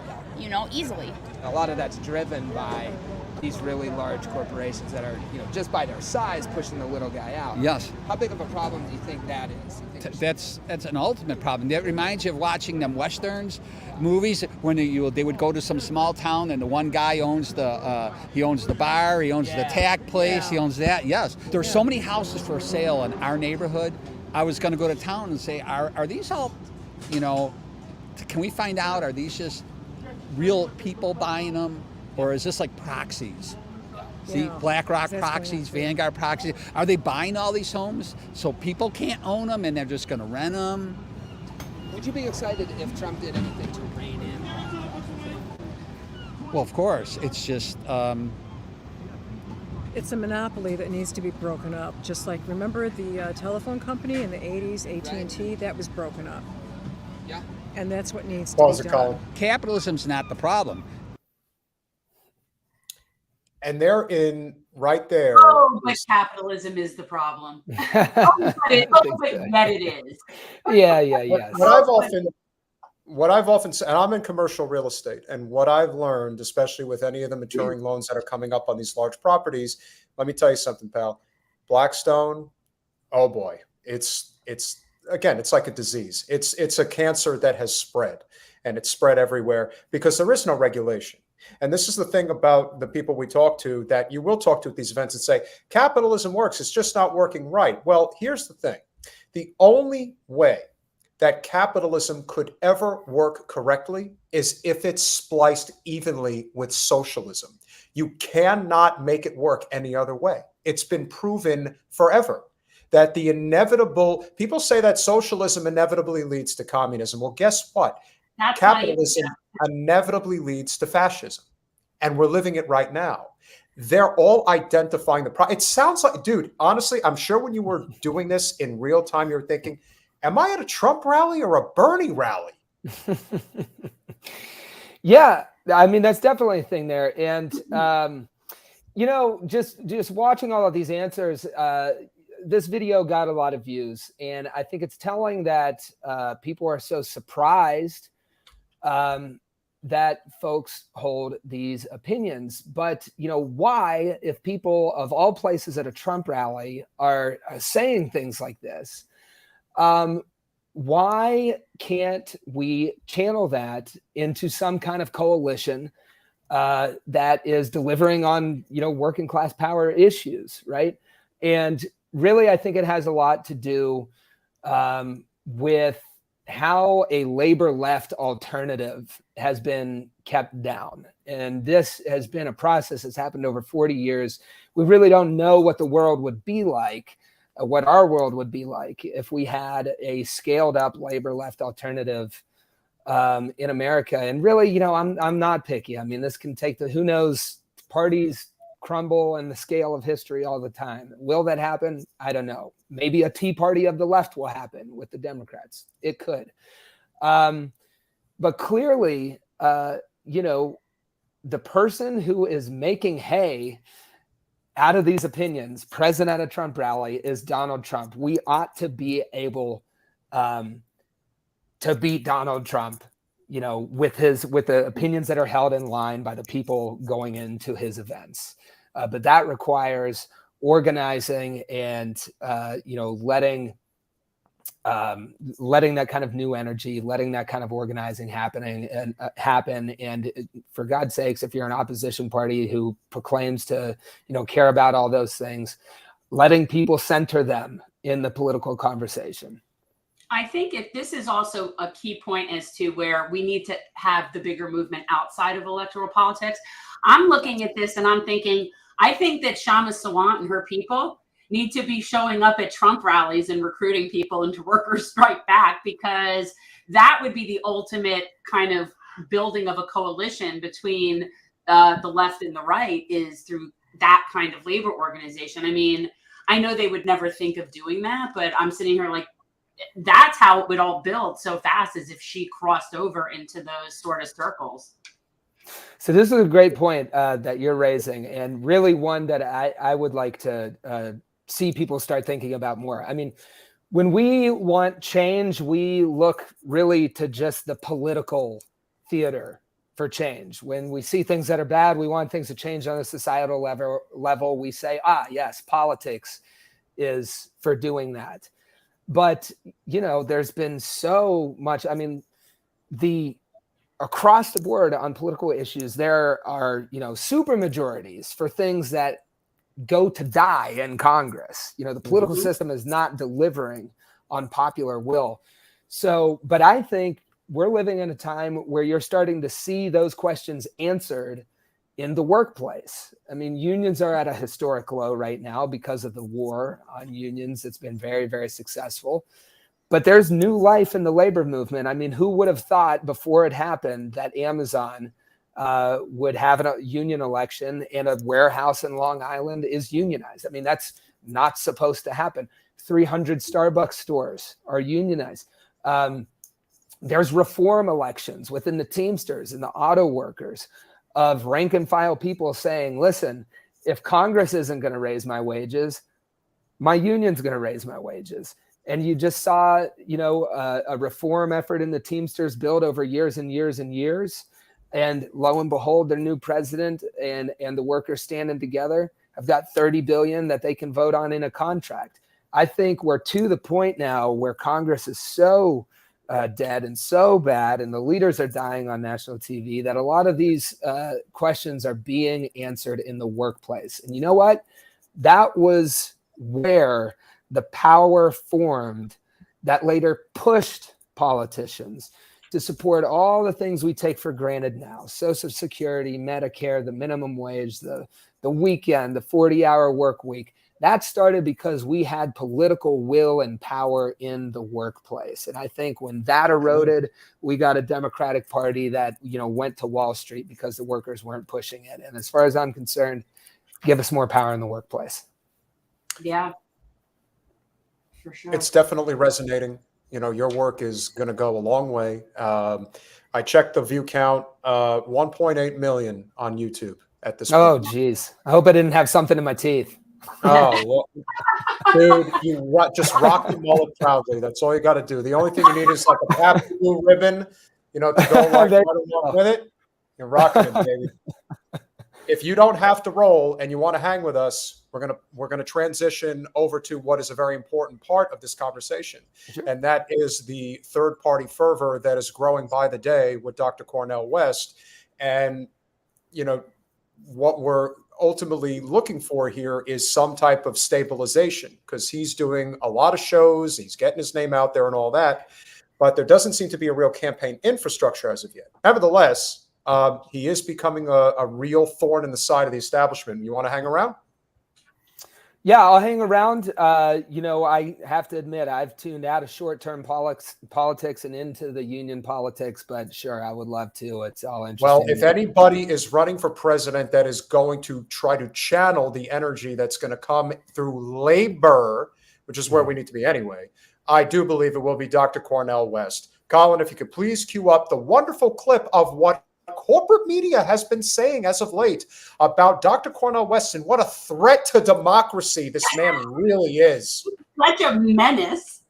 easily.
A lot of that's driven by these really large corporations that are, just by their size, pushing the little guy out.
Yes.
How big of a problem do you think that is?
That's an ultimate problem. That reminds you of watching them westerns, movies when they would go to some small town and the one guy owns the bar, he owns the tack place, he owns that. Yes, there's so many houses for sale in our neighborhood. I was going to go to town and say, are these all, can we find out? Are these just real people buying them, or is this like proxies? See, BlackRock proxies, Vanguard proxies. Are they buying all these homes so people can't own them and they're just going to rent them?
Would you be excited if Trump did anything to rein in?
Well, of course. It's just...
It's a monopoly that needs to be broken up. Just like, remember the telephone company in the 80s, AT&T? That was broken up.
Yeah.
And that's what needs to be done.
Capitalism's not the problem.
And they're in right there.
Oh, but capitalism is the problem. But it is.
Yeah.
What I've often said, and I'm in commercial real estate, and what I've learned, especially with any of the maturing loans that are coming up on these large properties, let me tell you something, pal. Blackstone, oh boy, it's again, it's like a disease. It's a cancer that has spread, and it's spread everywhere because there is no regulation. And this is the thing about the people we talk to, that you will talk to at these events and say, capitalism works, it's just not working right. Well, here's the thing. The only way that capitalism could ever work correctly is if it's spliced evenly with socialism. You cannot make it work any other way. It's been proven forever that the inevitable, people say that socialism inevitably leads to communism. Well, guess what? Capitalism inevitably leads to fascism. And we're living it right now. They're all identifying the problem. It sounds like, dude, honestly, I'm sure when you were doing this in real time, you were thinking, am I at a Trump rally or a Bernie rally?
Yeah, I mean, that's definitely a thing there. And, you know, just watching all of these answers, this video got a lot of views. And I think it's telling that people are so surprised that folks hold these opinions. But, you know, why, if people of all places at a Trump rally are saying things like this, why can't we channel that into some kind of coalition that is delivering on, you know, working class power issues, right? And really, I think it has a lot to do with how a labor left alternative has been kept down. And this has been a process that's happened over 40 years. We really don't know what the world would be like, what our world would be like if we had a scaled up labor left alternative in America. And really, you know, I'm not picky. I mean, this can take who knows, parties crumble in the scale of history all the time. Will that happen? I don't know. Maybe a Tea Party of the left will happen with the Democrats. It could. But clearly, you know, the person who is making hay out of these opinions present at a Trump rally is Donald Trump. We ought to be able to beat Donald Trump, you know, with the opinions that are held in line by the people going into his events. But that requires organizing and, you know, letting that kind of new energy, letting that kind of organizing happen. And for God's sakes, if you're an opposition party who proclaims to, you know, care about all those things, letting people center them in the political conversation.
I think if this is also a key point as to where we need to have the bigger movement outside of electoral politics. I'm looking at this and I'm thinking, I think that Shama Sawant and her people need to be showing up at Trump rallies and recruiting people into Workers Strike Back, because that would be the ultimate kind of building of a coalition between the left and the right, is through that kind of labor organization. I mean, I know they would never think of doing that, but I'm sitting here like, that's how it would all build so fast, as if she crossed over into those sort of circles.
So this is a great point that you're raising, and really one that I would like to see people start thinking about more. I mean, when we want change, we look really to just the political theater for change. When we see things that are bad, we want things to change on a societal level. We say, yes, politics is for doing that. But, you know, there's been so much, I mean, across the board on political issues, there are, you know, super majorities for things that go to die in Congress. You know, the political system is not delivering on popular will. So, but I think we're living in a time where you're starting to see those questions answered in the workplace. I mean, unions are at a historic low right now because of the war on unions. It's been very, very successful. But there's new life in the labor movement. I mean, who would have thought before it happened that Amazon would have a union election and a warehouse in Long Island is unionized? I mean, that's not supposed to happen. 300 Starbucks stores are unionized. There's reform elections within the Teamsters and the auto workers of rank and file people saying, listen, if Congress isn't going to raise my wages, my union's going to raise my wages. And you just saw, you know, a reform effort in the Teamsters build over years and years and years. And lo and behold, their new president and the workers standing together have got $30 billion that they can vote on in a contract. I think we're to the point now where Congress is so dead and so bad, and the leaders are dying on national TV, that a lot of these questions are being answered in the workplace. And you know what? That was where the power formed that later pushed politicians to support all the things we take for granted now: Social Security, Medicare, the minimum wage, the weekend, the 40-hour work week. That started because we had political will and power in the workplace. And I think when that eroded, we got a Democratic Party that, you know, went to Wall Street because the workers weren't pushing it. And as far as I'm concerned, give us more power in the workplace.
Yeah, for sure.
It's definitely resonating. your work is going to go a long way. I checked the view count, 1.8 million on YouTube at this point.
Oh, geez. I hope I didn't have something in my teeth.
Oh, well, dude, just rock the mullet proudly. That's all you got to do. The only thing you need is like a Pabst Blue ribbon, to go right along with it. You're rocking it, baby. If you don't have to roll and you want to hang with us, we're gonna transition over to what is a very important part of this conversation, and that is the third-party fervor that is growing by the day with Dr. Cornel West. And what we're ultimately looking for here is some type of stabilization, because he's doing a lot of shows, he's getting his name out there and all that, but there doesn't seem to be a real campaign infrastructure as of yet. Nevertheless, he is becoming a real thorn in the side of the establishment. You want to hang around?
Yeah, I'll hang around. I have to admit, I've tuned out of short-term politics and into the union politics, but sure, I would love to. It's all interesting.
Well, if anybody is running for president that is going to try to channel the energy that's going to come through labor, which is where we need to be anyway, I do believe it will be Dr. Cornel West. Colin, if you could please cue up the wonderful clip of what corporate media has been saying as of late about Dr. Cornel West and what a threat to democracy this man really is.
Like a menace.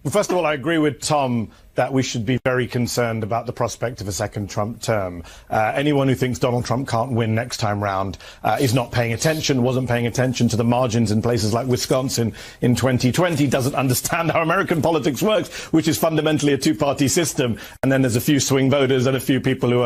Well, first of all, I agree with Tom that we should be very concerned about the prospect of a second Trump term. Anyone who thinks Donald Trump can't win next time round is not paying attention, wasn't paying attention to the margins in places like Wisconsin in 2020, doesn't understand how American politics works, which is fundamentally a two-party system. And then there's a few swing voters and a few people who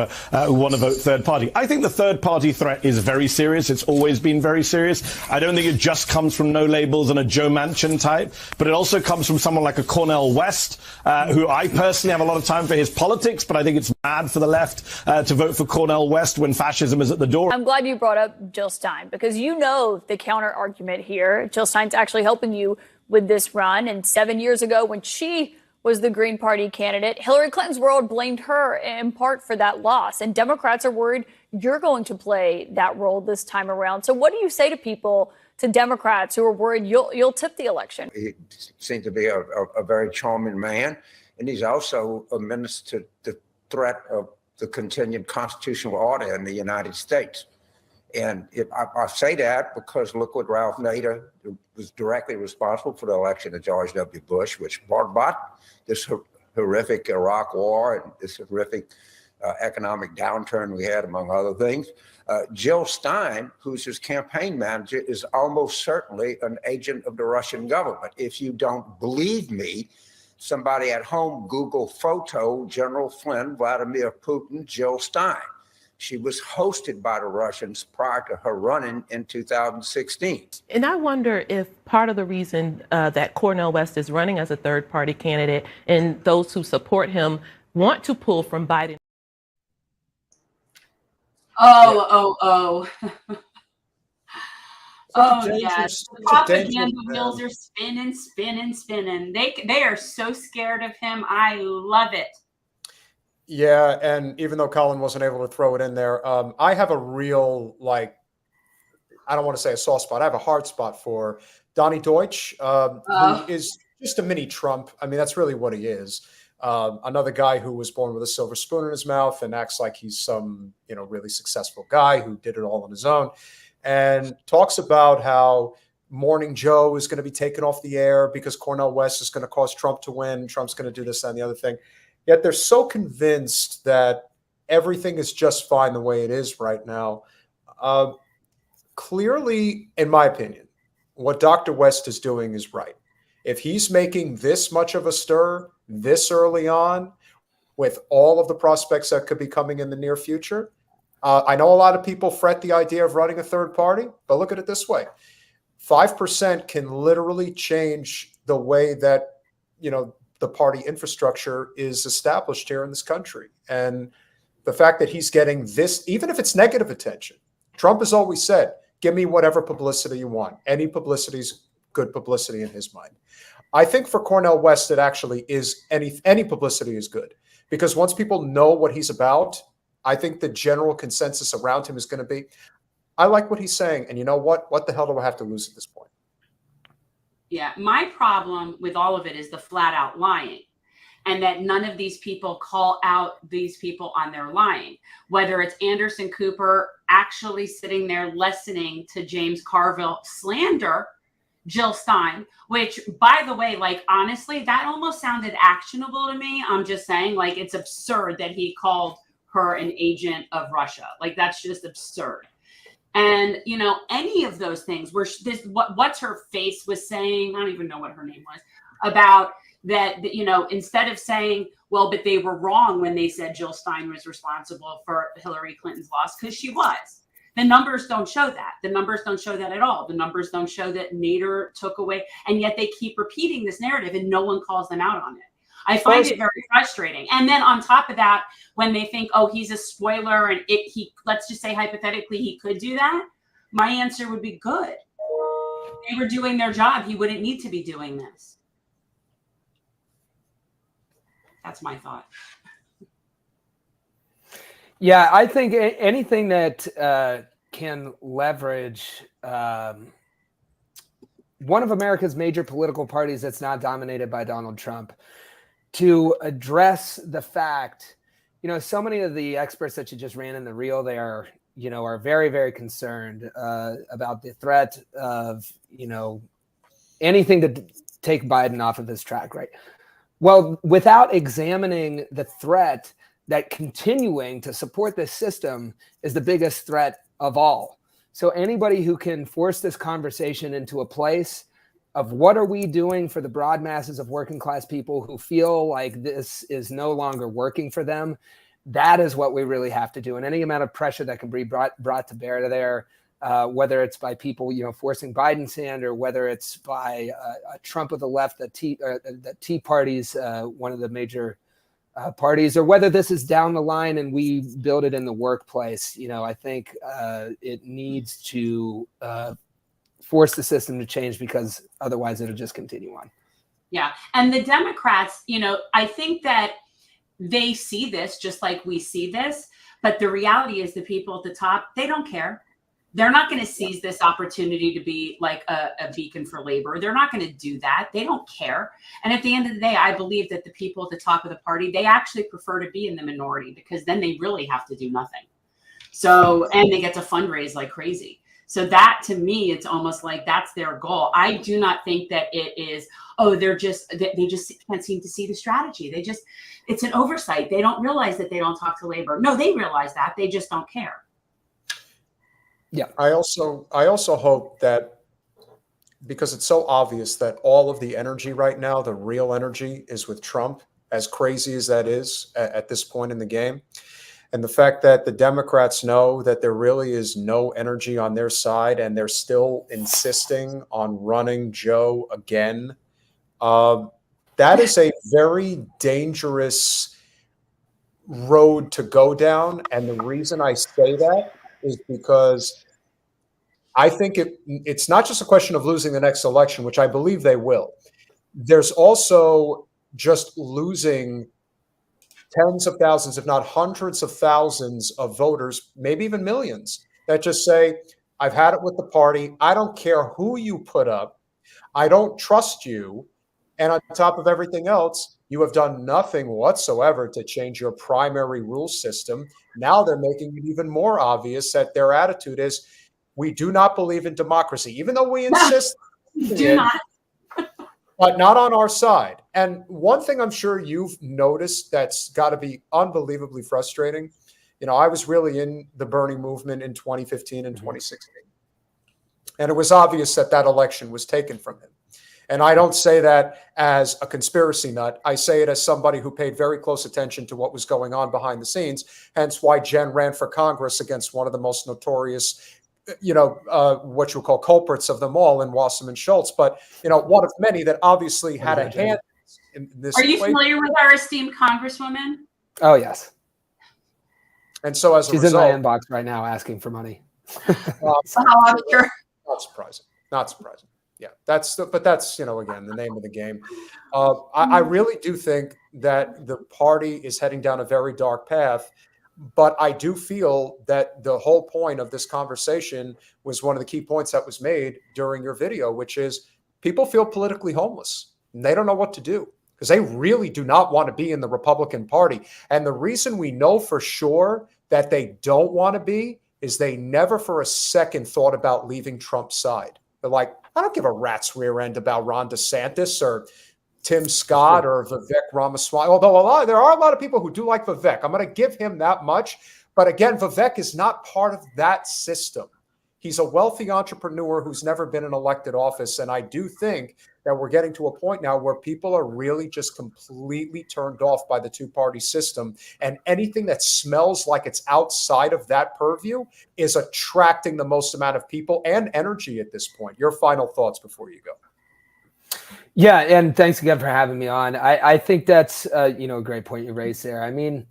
want to vote third party. I think the third party threat is very serious. It's always been very serious. I don't think it just comes from no labels and a Joe Manchin type, but it also comes from someone like a Cornel West, who I personally have a lot of time for his politics, but I think it's mad for the left to vote for Cornel West when fascism is at the door.
I'm glad you brought up Jill Stein, because the counter argument here. Jill Stein's actually helping you with this run. And 7 years ago, when she was the Green Party candidate, Hillary Clinton's world blamed her in part for that loss. And Democrats are worried you're going to play that role this time around. So what do you say to people, to Democrats who are worried you'll tip the election?
He seems to be a very charming man. And he's also a menace to the threat of the continued constitutional order in the United States. And I say that because look what Ralph Nader was directly responsible for the election of George W. Bush, which brought about this horrific Iraq war and this horrific economic downturn we had, among other things. Jill Stein, who's his campaign manager, is almost certainly an agent of the Russian government. If you don't believe me, somebody at home, Google photo, General Flynn, Vladimir Putin, Jill Stein. She was hosted by the Russians prior to her running in 2016.
And I wonder if part of the reason that Cornel West is running as a third-party candidate and those who support him want to pull from Biden.
Oh, yes. The propaganda wheels are spinning. They are so scared of him. I love it.
Yeah, and even though Colin wasn't able to throw it in there, I have a real, I don't want to say a soft spot. I have a hard spot for Donnie Deutsch, who is just a mini Trump. I mean, that's really what he is. Another guy who was born with a silver spoon in his mouth and acts like he's some, really successful guy who did it all on his own, and talks about how Morning Joe is going to be taken off the air because Cornel West is going to cause Trump to win. Trump's going to do this, that, and the other thing. Yet they're so convinced that everything is just fine the way it is right now. Clearly, in my opinion, what Dr. West is doing is right. If he's making this much of a stir this early on with all of the prospects that could be coming in the near future, I know a lot of people fret the idea of running a third party, but look at it this way. 5% can literally change the way that, the party infrastructure is established here in this country. And the fact that he's getting this, even if it's negative attention, Trump has always said, give me whatever publicity you want. Any publicity is good publicity in his mind. I think for Cornel West, it actually is any publicity is good, because once people know what he's about, I think the general consensus around him is going to be, I like what he's saying. And you know what? What the hell do I have to lose at this point?
Yeah. My problem with all of it is the flat out lying. And that none of these people call out these people on their lying, whether it's Anderson Cooper actually sitting there listening to James Carville slander Jill Stein, which, by the way, like, honestly, that almost sounded actionable to me. I'm just saying, like, it's absurd that he called her an agent of Russia. Like, that's just absurd. And, you know, any of those things where what's her face was saying, I don't even know what her name was, about that, you know, instead of saying, well, but they were wrong when they said Jill Stein was responsible for Hillary Clinton's loss, because she was. The numbers don't show that. The numbers don't show that at all. The numbers don't show that Nader took away, and yet they keep repeating this narrative and no one calls them out on it. I find it very frustrating. And then on top of that, when they think, oh, he's a spoiler and let's just say hypothetically he could do that, my answer would be good. If they were doing their job, he wouldn't need to be doing this. That's my thought.
Yeah, I think anything that can leverage one of America's major political parties that's not dominated by Donald Trump to address the fact, you know, so many of the experts that you just ran in the reel, they are, you know, are very, very concerned about the threat of, you know, anything to take Biden off of his track, right? Well, without examining the threat that continuing to support this system is the biggest threat of all. So anybody who can force this conversation into a place of what are we doing for the broad masses of working class people who feel like this is no longer working for them, that is what we really have to do. And any amount of pressure that can be brought to bear there, whether it's by people, you know, forcing Biden's hand, or whether it's by a Trump of the left, the Tea Party's one of the major parties, or whether this is down the line and we build it in the workplace, you know, I think it needs to force the system to change, because otherwise it'll just continue on.
Yeah. And the Democrats, you know, I think that they see this just like we see this, but the reality is the people at the top, they don't care. They're not going to seize this opportunity to be like a beacon for labor. They're not going to do that. They don't care. And at the end of the day, I believe that the people at the top of the party, they actually prefer to be in the minority, because then they really have to do nothing. So, and they get to fundraise like crazy. So that, to me, it's almost like that's their goal. I do not think that it is, oh, they just can't seem to see the strategy. It's an oversight. They don't realize that they don't talk to labor. No, they realize that. They just don't care.
Yeah. I also hope that, because it's so obvious that all of the energy right now, the real energy, is with Trump, as crazy as that is at this point in the game. And the fact that the Democrats know that there really is no energy on their side, and they're still insisting on running Joe again, that is a very dangerous road to go down. And the reason I say that is because I think it's not just a question of losing the next election, which I believe they will. There's also just losing tens of thousands, if not hundreds of thousands of voters, maybe even millions, that just say, I've had it with the party. I don't care who you put up. I don't trust you. And on top of everything else, you have done nothing whatsoever to change your primary rule system. Now they're making it even more obvious that their attitude is, we do not believe in democracy, even though we insist.
Do not.
But not on our side. And one thing I'm sure you've noticed that's got to be unbelievably frustrating. You know, I was really in the Bernie movement in 2015 and 2016. And it was obvious that that election was taken from him. And I don't say that as a conspiracy nut. I say it as somebody who paid very close attention to what was going on behind the scenes, hence why Jen ran for Congress against one of the most notorious, you know, what you would call culprits of them all in Wasserman Schultz, but, you know, one of many that obviously had a hand in this.
Are you familiar with our esteemed Congresswoman?
Oh, yes.
And so as a
She's
result,
in my inbox right now asking for money.
not surprising. Not surprising. Yeah, but that's, you know, again, the name of the game. I really do think that the party is heading down a very dark path. But I do feel that the whole point of this conversation was one of the key points that was made during your video, which is people feel politically homeless. And they don't know what to do because they really do not want to be in the Republican Party. And the reason we know for sure that they don't want to be is they never for a second thought about leaving Trump's side. They're like, I don't give a rat's rear end about Ron DeSantis or Tim Scott or Vivek Ramaswamy. Although there are a lot of people who do like Vivek. I'm going to give him that much. But again, Vivek is not part of that system. He's a wealthy entrepreneur who's never been in elected office. And I do think that we're getting to a point now where people are really just completely turned off by the two-party system. And anything that smells like it's outside of that purview is attracting the most amount of people and energy at this point. Your final thoughts before you go.
Yeah, and thanks again for having me on. I think that's a great point you raised there. I mean,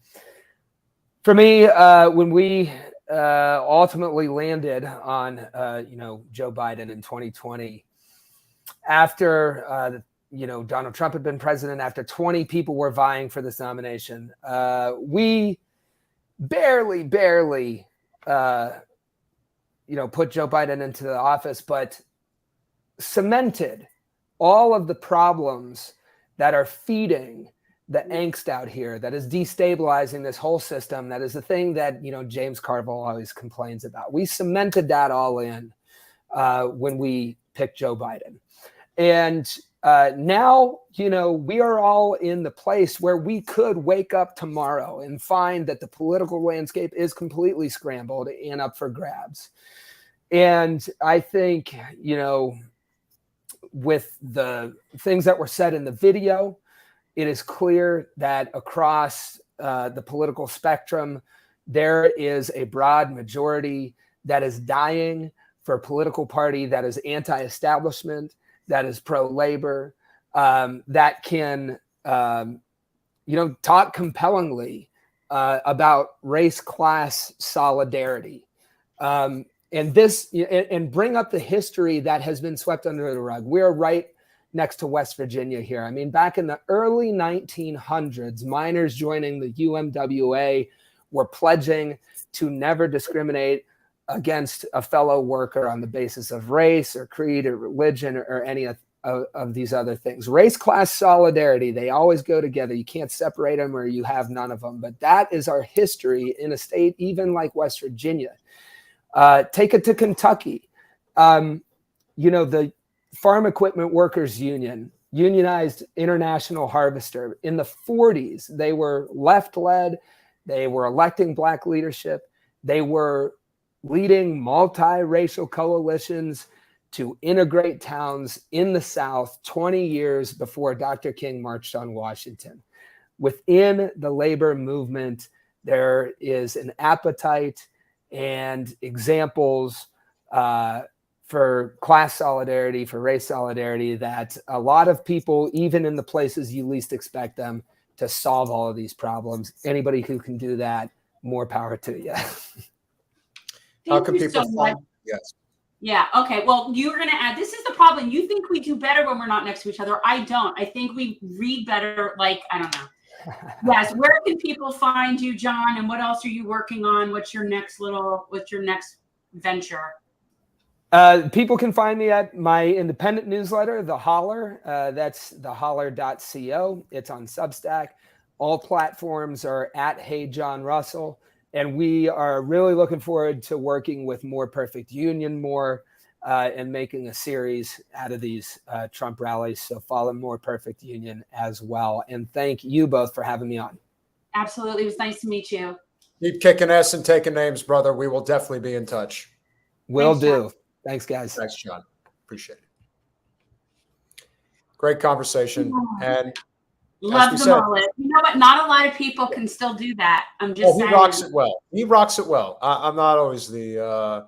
for me, when we ultimately landed on Joe Biden in 2020, after Donald Trump had been president, after 20 people were vying for this nomination, we barely put Joe Biden into the office, but cemented all of the problems that are feeding the angst out here, that is destabilizing this whole system, that is the thing that James Carville always complains about. We cemented that all in when we picked Joe Biden. And now, we are all in the place where we could wake up tomorrow and find that the political landscape is completely scrambled and up for grabs. And I think, with the things that were said in the video, it is clear that across the political spectrum, there is a broad majority that is dying for a political party that is anti-establishment, that is pro-labor, that can, talk compellingly about race-class solidarity. And bring up the history that has been swept under the rug. We're right next to West Virginia here. I mean, back in the early 1900s, miners joining the UMWA were pledging to never discriminate against a fellow worker on the basis of race or creed or religion or any of these other things. Race, class, solidarity, they always go together. You can't separate them or you have none of them. But that is our history in a state even like West Virginia. Take it to Kentucky. The Farm Equipment Workers Union, unionized International Harvester. In the 40s, they were left-led. They were electing Black leadership. They were leading multiracial coalitions to integrate towns in the South 20 years before Dr. King marched on Washington. Within the labor movement, there is an appetite and examples for class solidarity, for race solidarity, that a lot of people, even in the places you least expect them, to solve all of these problems. Anybody who can do that, more power to you.
How can people find? Yes.
Yeah. Okay. Well, you were going to add, this is the problem. You think we do better when we're not next to each other. I don't. I think we read better. Like, I don't know. Yes. Where can people find you, John? And what else are you working on? What's your next venture?
People can find me at my independent newsletter, The Holler. That's theholler.co. It's on Substack. All platforms are at Hey John Russell. And we are really looking forward to working with More Perfect Union and making a series out of these Trump rallies. So follow More Perfect Union as well. And thank you both for having me on.
Absolutely. It was nice to meet you.
Keep kicking ass and taking names, brother. We will definitely be in touch.
Will do. John. Thanks, guys.
Thanks, John. Appreciate it. Great conversation. And
love the mullet. You know what? Not a lot of people can still do that. I'm just saying.
He rocks it well. He rocks it well. I'm not always the,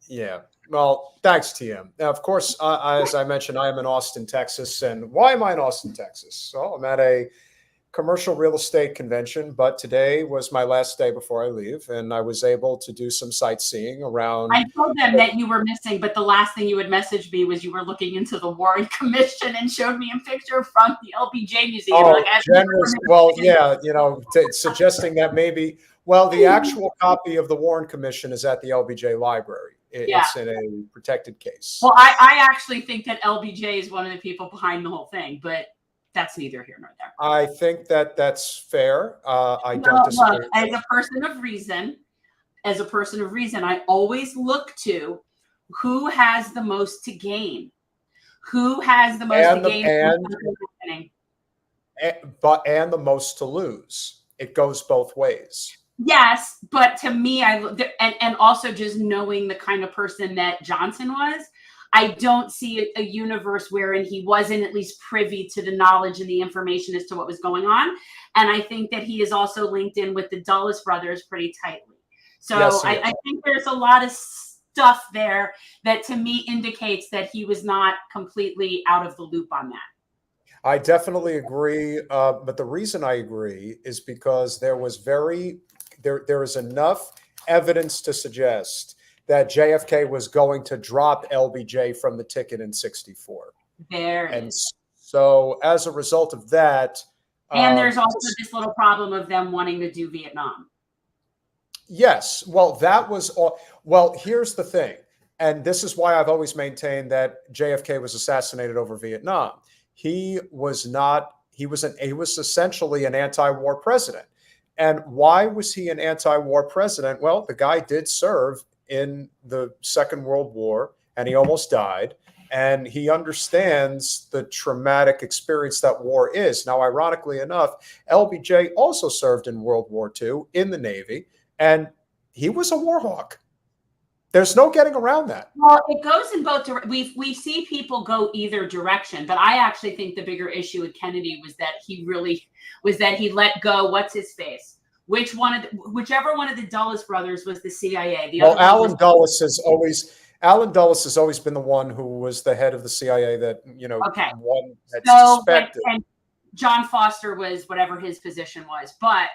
yeah. Well, thanks, TM. Now, of course, as I mentioned, I am in Austin, Texas. And why am I in Austin, Texas? Well, I'm at a commercial real estate convention, but today was my last day before I leave, and I was able to do some sightseeing around.
I told them that you were missing, but the last thing you had messaged me was you were looking into the Warren Commission and showed me a picture from the LBJ Museum.
Oh, like, well, yeah, suggesting that maybe, well, the actual copy of the Warren Commission is at the LBJ Library. it's in a protected case.
Well, I actually think that LBJ is one of the people behind the whole thing, but that's neither here nor there.
I think that that's fair. I don't disagree.
Look, as a person of reason, I always look to who has the most to gain. Who has the most to gain?
And the most to lose. It goes both ways.
Yes, but to me, and also just knowing the kind of person that Johnson was, I don't see a universe wherein he wasn't at least privy to the knowledge and the information as to what was going on. And I think that he is also linked in with the Dulles brothers pretty tightly. So yes, I think there's a lot of stuff there that to me indicates that he was not completely out of the loop on that.
I definitely agree. But the reason I agree is because there is enough evidence to suggest that JFK was going to drop LBJ from the ticket in '64. So as a result of that.
And there's also this little problem of them wanting to do Vietnam.
Yes. Well, that was all. Well, here's the thing. And this is why I've always maintained that JFK was assassinated over Vietnam. He was essentially an anti-war president. And why was he an anti-war president? Well, the guy did serve in the Second World War, and he almost died. And he understands the traumatic experience that war is. Now, ironically enough, LBJ also served in World War II in the Navy, and he was a war hawk. There's no getting around that.
Well, it goes in both directions. We see people go either direction, but I actually think the bigger issue with Kennedy was that he let go. What's his face? Whichever one of the Dulles brothers was the CIA.
Allen Dulles has always been the one who was the head of the CIA that one had suspected.
And John Foster was whatever his position was, but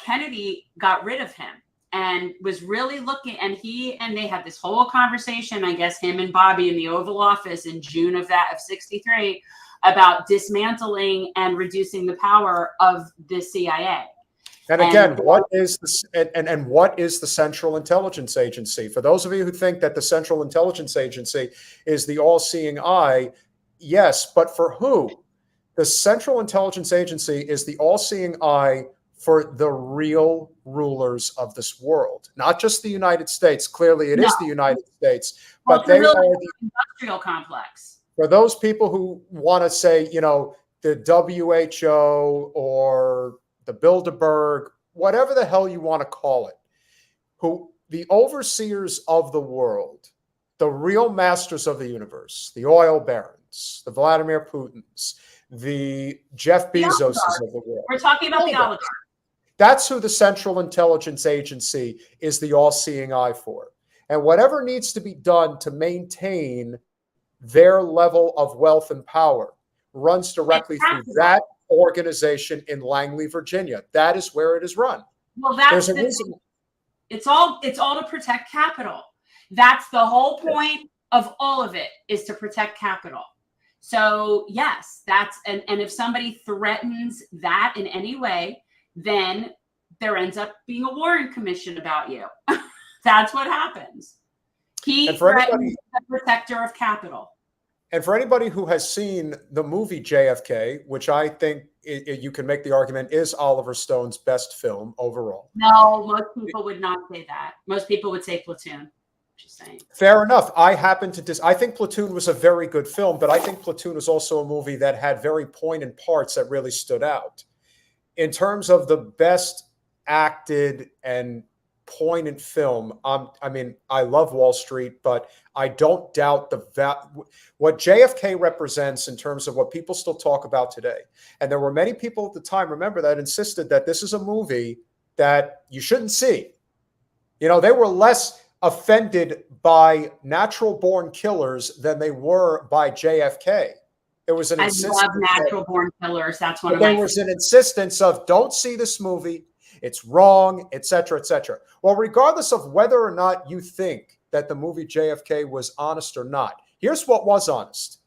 Kennedy got rid of him. And was really looking, and they had this whole conversation, I guess him and Bobby in the Oval Office in June of '63 about dismantling and reducing the power of the CIA.
And again, what is the Central Intelligence Agency? For those of you who think that the Central Intelligence Agency is the all-seeing eye, yes, but for who? The Central Intelligence Agency is the all-seeing eye for the real rulers of this world, not just the United States. Clearly, it is the United States, but they are the
industrial complex.
For those people who want to say, the WHO or the Bilderberg, whatever the hell you want to call it, who the overseers of the world, the real masters of the universe, the oil barons, the Vladimir Putins, the Jeff Bezoses of the world.
We're talking about the oligarchs.
That's who the Central Intelligence Agency is the all-seeing eye for. And whatever needs to be done to maintain their level of wealth and power runs directly through that organization in Langley, Virginia. That is where it is run.
Well, there's a reason. It's all to protect capital. That's the whole point of all of it, is to protect capital. So yes, and if somebody threatens that in any way, then there ends up being a Warren Commission about you. That's what happens. He threatens the protector of capital.
And for anybody who has seen the movie JFK, which I think you can make the argument is Oliver Stone's best film overall.
No, most people would not say that. Most people would say Platoon. Just saying.
Fair enough. I think Platoon was a very good film, but I think Platoon was also a movie that had very poignant parts that really stood out. In terms of the best acted and poignant film, I love Wall Street, but I don't doubt what JFK represents in terms of what people still talk about today. And there were many people at the time, remember, that insisted that this is a movie that you shouldn't see. They were less offended by natural-born killers than they were by JFK. There was an insistence.
I love natural-born killers. That's one of my.
There was an insistence of don't see this movie. It's wrong, et cetera, et cetera. Well, regardless of whether or not you think that the movie JFK was honest or not, here's what was honest.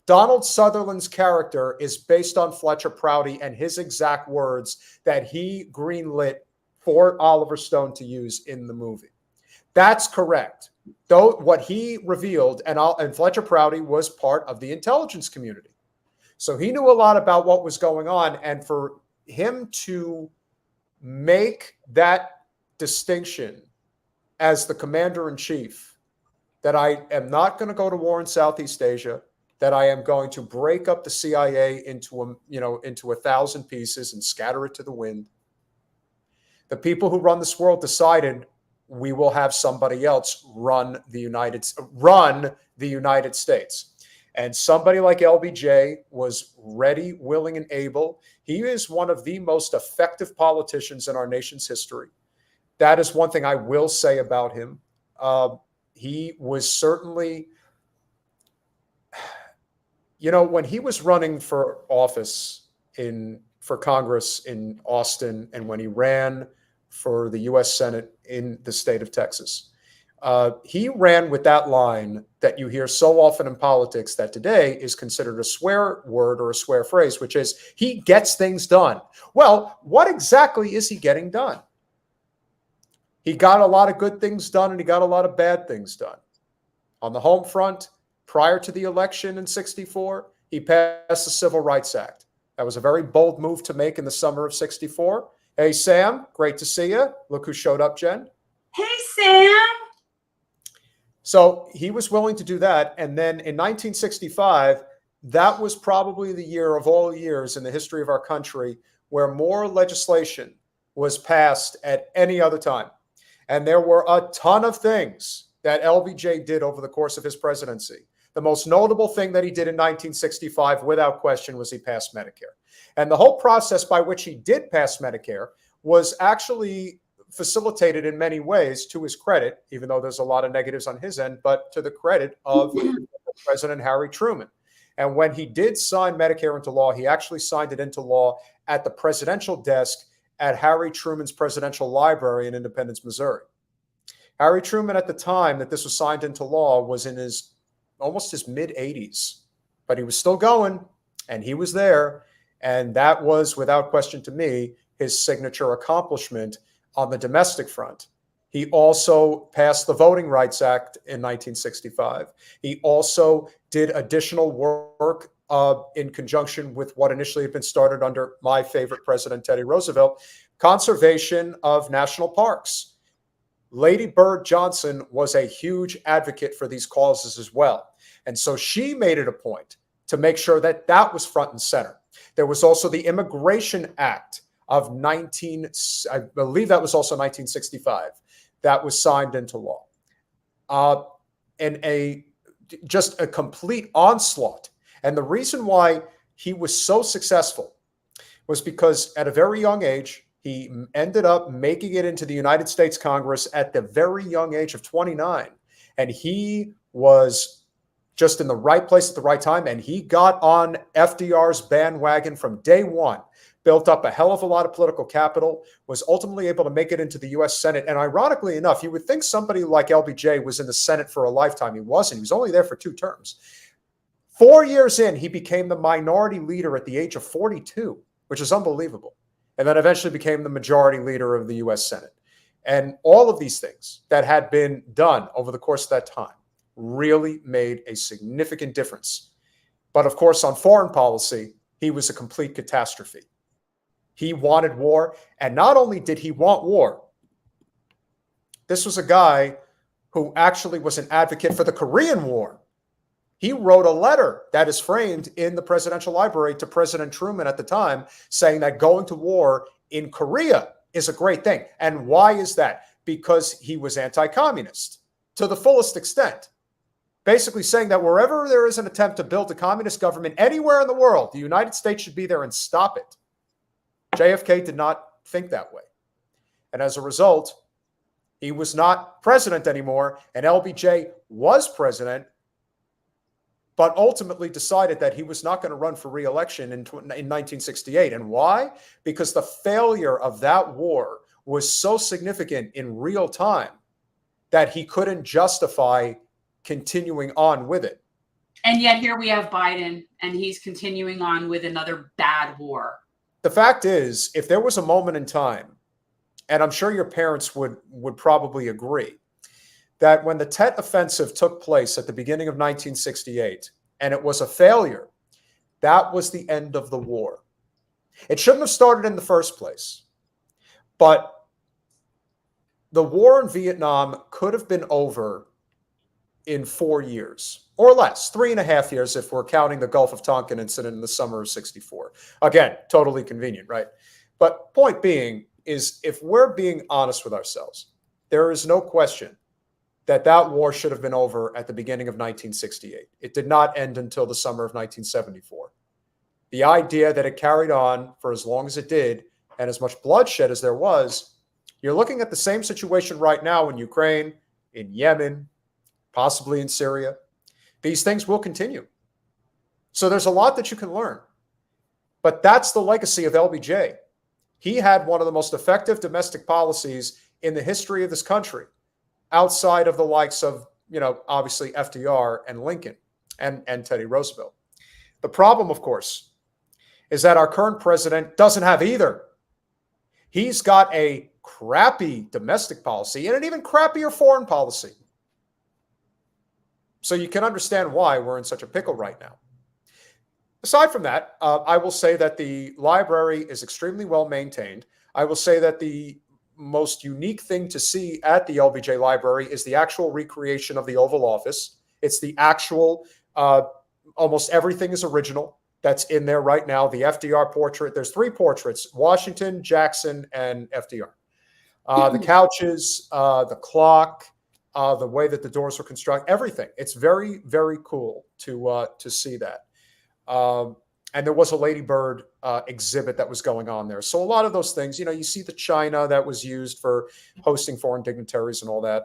Donald Sutherland's character is based on Fletcher Prouty and his exact words that he greenlit for Oliver Stone to use in the movie. That's correct. Though what he revealed, and Fletcher Prouty was part of the intelligence community. So he knew a lot about what was going on. And for him to make that distinction as the commander-in-chief, that I am not going to go to war in Southeast Asia, that I am going to break up the CIA into 1,000 pieces and scatter it to the wind. The people who run this world decided we will have somebody else run the United States. And somebody like LBJ was ready, willing, and able. He is one of the most effective politicians in our nation's history. That is one thing I will say about him. He was certainly, when he was running for office for Congress in Austin, and when he ran for the U.S. Senate in the state of Texas, he ran with that line that you hear so often in politics that today is considered a swear word or a swear phrase, which is, he gets things done. Well, what exactly is he getting done? He got a lot of good things done, and he got a lot of bad things done. On the home front, prior to the election in '64, he passed the Civil Rights Act. That was a very bold move to make in the summer of '64. Hey, Sam, great to see you. Look who showed up, Jen.
Hey, Sam.
So he was willing to do that. And then in 1965, that was probably the year of all years in the history of our country where more legislation was passed at any other time. And there were a ton of things that LBJ did over the course of his presidency. The most notable thing that he did in 1965, without question, was he passed Medicare. And the whole process by which he did pass Medicare was actually facilitated in many ways, to his credit, even though there's a lot of negatives on his end, but to the credit of President Harry Truman. And when he did sign Medicare into law, he actually signed it into law at the presidential desk at Harry Truman's Presidential Library in Independence, Missouri. Harry Truman, at the time that this was signed into law, was in almost his mid-80s, but he was still going, and he was there. And that was, without question to me, his signature accomplishment on the domestic front. He also passed the Voting Rights Act in 1965. He also did additional work in conjunction with what initially had been started under my favorite president, Teddy Roosevelt, conservation of national parks. Lady Bird Johnson was a huge advocate for these causes as well. And so she made it a point to make sure that that was front and center. There was also the Immigration Act of I believe that was also 1965, that was signed into law. And just a complete onslaught. And the reason why he was so successful was because at a very young age, he ended up making it into the United States Congress at the very young age of 29. And he was just in the right place at the right time. And he got on FDR's bandwagon from day one, built up a hell of a lot of political capital, was ultimately able to make it into the U.S. Senate. And ironically enough, you would think somebody like LBJ was in the Senate for a lifetime. He wasn't. He was only there for 2 terms. 4 years in, he became the minority leader at the age of 42, which is unbelievable. And then eventually became the majority leader of the U.S. Senate. And all of these things that had been done over the course of that time really made a significant difference. But of course, on foreign policy, he was a complete catastrophe. He wanted war. And not only did he want war, this was a guy who actually was an advocate for the Korean War. He wrote a letter that is framed in the Presidential Library to President Truman at the time, saying that going to war in Korea is a great thing. And why is that? Because he was anti-communist to the fullest extent. Basically saying that wherever there is an attempt to build a communist government anywhere in the world, the United States should be there and stop it. JFK did not think that way. And as a result, he was not president anymore, and LBJ was president, but ultimately decided that he was not going to run for re-election in 1968. And why? Because the failure of that war was so significant in real time that he couldn't justify continuing on with it.
And yet here we have Biden, and he's continuing on with another bad war.
The fact is, if there was a moment in time, and I'm sure your parents would probably agree, that when the Tet Offensive took place at the beginning of 1968, and it was a failure, that was the end of the war. It shouldn't have started in the first place, but the war in Vietnam could have been over in 4 years, or less, 3.5 years if we're counting the Gulf of Tonkin incident in the summer of '64. Again, totally convenient, right? But point being is, if we're being honest with ourselves, there is no question that that war should have been over at the beginning of 1968. It did not end until the summer of 1974. The idea that it carried on for as long as it did, and as much bloodshed as there was, you're looking at the same situation right now in Ukraine, in Yemen, possibly in Syria. These things will continue. So there's a lot that you can learn. But that's the legacy of LBJ. He had one of the most effective domestic policies in the history of this country, outside of the likes of, obviously FDR and Lincoln and Teddy Roosevelt. The problem, of course, is that our current president doesn't have either. He's got a crappy domestic policy and an even crappier foreign policy. So you can understand why we're in such a pickle right now. Aside from that, I will say that the library is extremely well maintained. I will say that the most unique thing to see at the LBJ Library is the actual recreation of the Oval Office. It's the actual, almost everything is original that's in there right now. The FDR portrait, there's 3 portraits, Washington, Jackson, and FDR. The couches, the clock, the way that the doors were constructed, everything. It's very, very cool to see that. And there was a Lady Bird exhibit that was going on there. So a lot of those things, you see the china that was used for hosting foreign dignitaries and all that.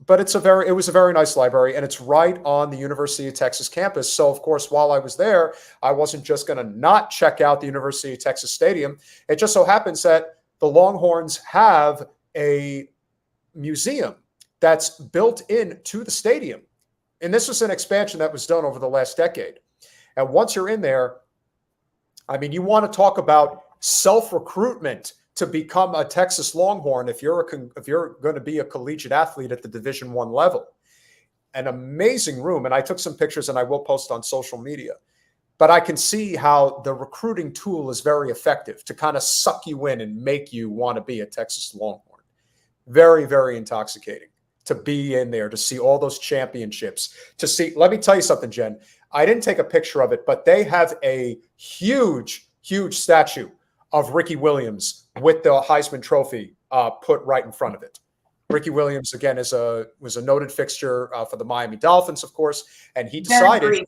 But it was a very nice library, and it's right on the University of Texas campus. So of course, while I was there, I wasn't just going to not check out the University of Texas Stadium. It just so happens that the Longhorns have a museum that's built into the stadium. And this was an expansion that was done over the last decade. And once you're in there, I mean, you want to talk about self-recruitment to become a Texas Longhorn if you're going to be a collegiate athlete at the Division I level. An amazing room. And I took some pictures and I will post on social media. But I can see how the recruiting tool is very effective to kind of suck you in and make you want to be a Texas Longhorn. Very, very intoxicating to be in there, to see all those championships, to see, let me tell you something, Jen. I didn't take a picture of it, but they have a huge, huge statue of Ricky Williams with the Heisman Trophy put right in front of it. Ricky Williams, again, was a noted fixture for the Miami Dolphins, of course, and he decided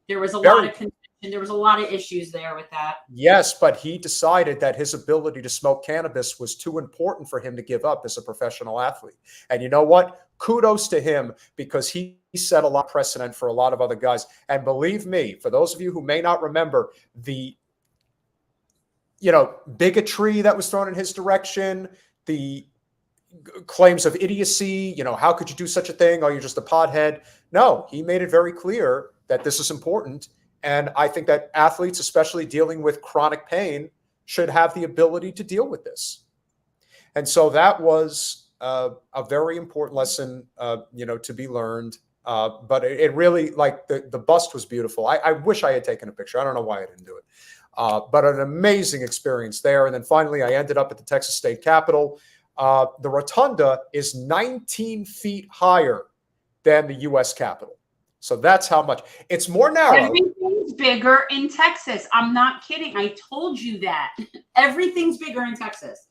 there was a lot of contention. There was a lot of issues there with that.
Yes, but he decided that his ability to smoke cannabis was too important for him to give up as a professional athlete. And you know what? Kudos to him, because he set a lot of precedent for a lot of other guys. And believe me, for those of you who may not remember the bigotry that was thrown in his direction, the claims of idiocy, how could you do such a thing? Oh, you're just a pothead. No, he made it very clear that this is important. And I think that athletes, especially dealing with chronic pain, should have the ability to deal with this. And so that was a very important lesson, to be learned. But it really, like, the bust was beautiful. I wish I had taken a picture. I don't know why I didn't do it. But an amazing experience there. And then finally, I ended up at the Texas State Capitol. The rotunda is 19 feet higher than the U.S. Capitol. So that's how much. It's more narrow.
Everything's bigger in Texas. I'm not kidding. I told you that. Everything's bigger in Texas.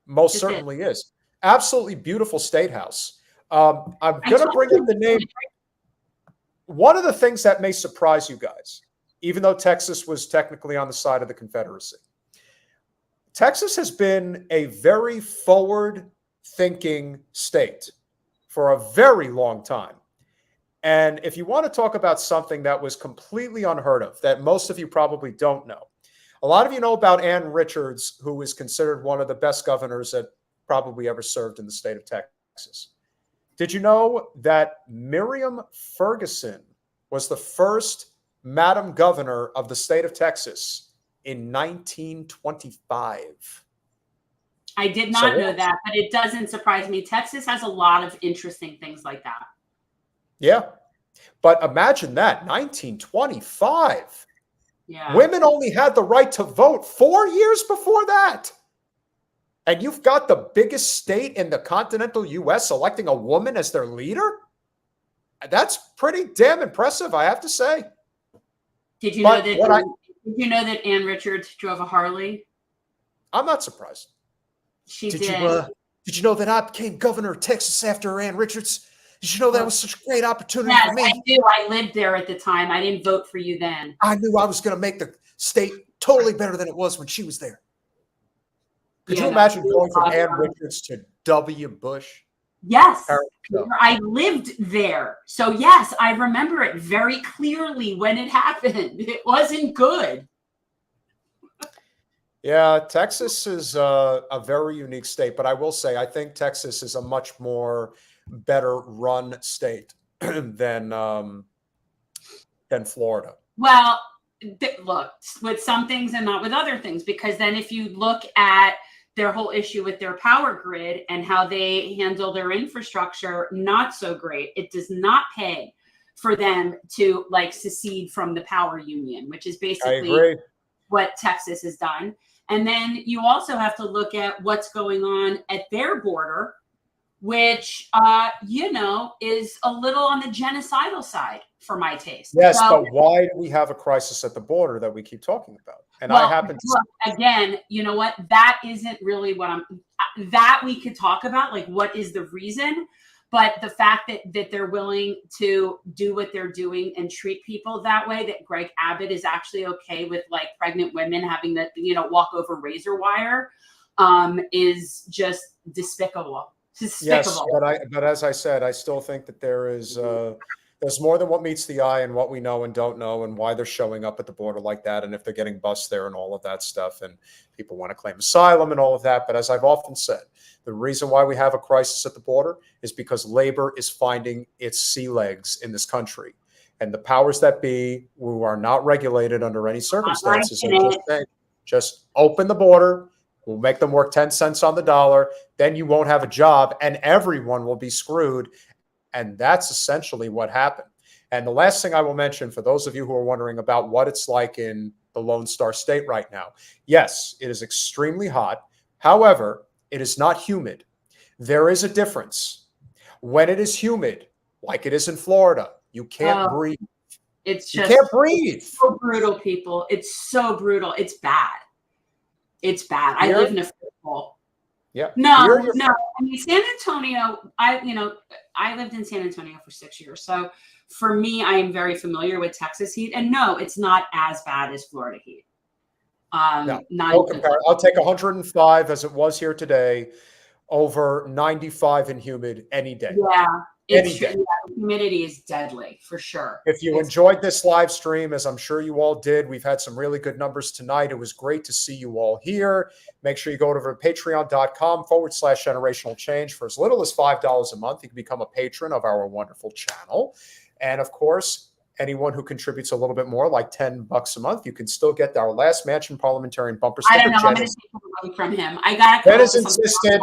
Most certainly is. Absolutely beautiful state house. I'm going to bring up the name. One of the things that may surprise you guys, even though Texas was technically on the side of the Confederacy, Texas has been a very forward-thinking state for a very long time. And if you want to talk about something that was completely unheard of, that most of you probably don't know, a lot of you know about Ann Richards, who is considered one of the best governors that probably ever served in the state of Texas. Did you know that Miriam Ferguson was the first Madam Governor of the state of Texas in 1925?
I did not know that, but it doesn't surprise me. Texas has a lot of interesting things like that.
Yeah. But imagine that, 1925.
Yeah.
Women only had the right to vote 4 years before that. And you've got the biggest state in the continental U.S. electing a woman as their leader? That's pretty damn impressive, I have to say.
Did you know that Ann Richards drove a Harley?
I'm not surprised.
She did.
Did you know that I became governor of Texas after Ann Richards? Did you know that was such a great opportunity for me?
Yes, I do. I lived there at the time. I didn't vote for you then.
I knew I was going to make the state totally better than it was when she was there. Could you imagine going from Ann Richards to W. Bush?
Yes, I lived there. So yes, I remember it very clearly when it happened. It wasn't good.
Yeah, Texas is a very unique state, but I will say I think Texas is a much more better run state than Florida.
Well, look, with some things and not with other things, because then if you look at their whole issue with their power grid and how they handle their infrastructure, not so great. It does not pay for them to like secede from the power union, which is basically what Texas has done. And then you also have to look at what's going on at their border, which, is a little on the genocidal side for my taste.
Yes, but why do we have a crisis at the border that we keep talking about? And I happen to
again, you know what? That isn't really what that we could talk about, like what is the reason? But the fact that they're willing to do what they're doing and treat people that way, that Greg Abbott is actually okay with like pregnant women having to, walk over razor wire, is just despicable.
Yes, but as I said, I still think that there's more than what meets the eye and what we know and don't know and why they're showing up at the border like that and if they're getting bussed there and all of that stuff and people want to claim asylum and all of that. But as I've often said, the reason why we have a crisis at the border is because labor is finding its sea legs in this country. And the powers that be, who are not regulated under any circumstances, are just saying, just open the border. We'll make them work 10 cents on the dollar. Then you won't have a job and everyone will be screwed. And that's essentially what happened. And the last thing I will mention for those of you who are wondering about what it's like in the Lone Star State right now. Yes, it is extremely hot. However, it is not humid. There is a difference. When it is humid, like it is in Florida, you can't breathe.
It's just
you can't breathe.
So brutal, people. It's so brutal. It's bad. It's bad. I live in a football.
Yeah.
No. I mean, San Antonio, I lived in San Antonio for 6 years. So for me, I am very familiar with Texas heat. And no, it's not as bad as Florida heat.
No compare. I'll take 105 as it was here today over 95 and humid any day.
Yeah.
Any day.
Yeah, humidity is deadly for sure.
If you enjoyed this live stream, as I'm sure you all did, we've had some really good numbers tonight. It was great to see you all here. Make sure you go over to patreon.com/generational change. For as little as $5 a month, you can become a patron of our wonderful channel. And of course, anyone who contributes a little bit more, like $10 a month, you can still get our last Mansion Parliamentarian bumper sticker.
I don't know. I'm going to take it away from him. I got
Jen has insisted.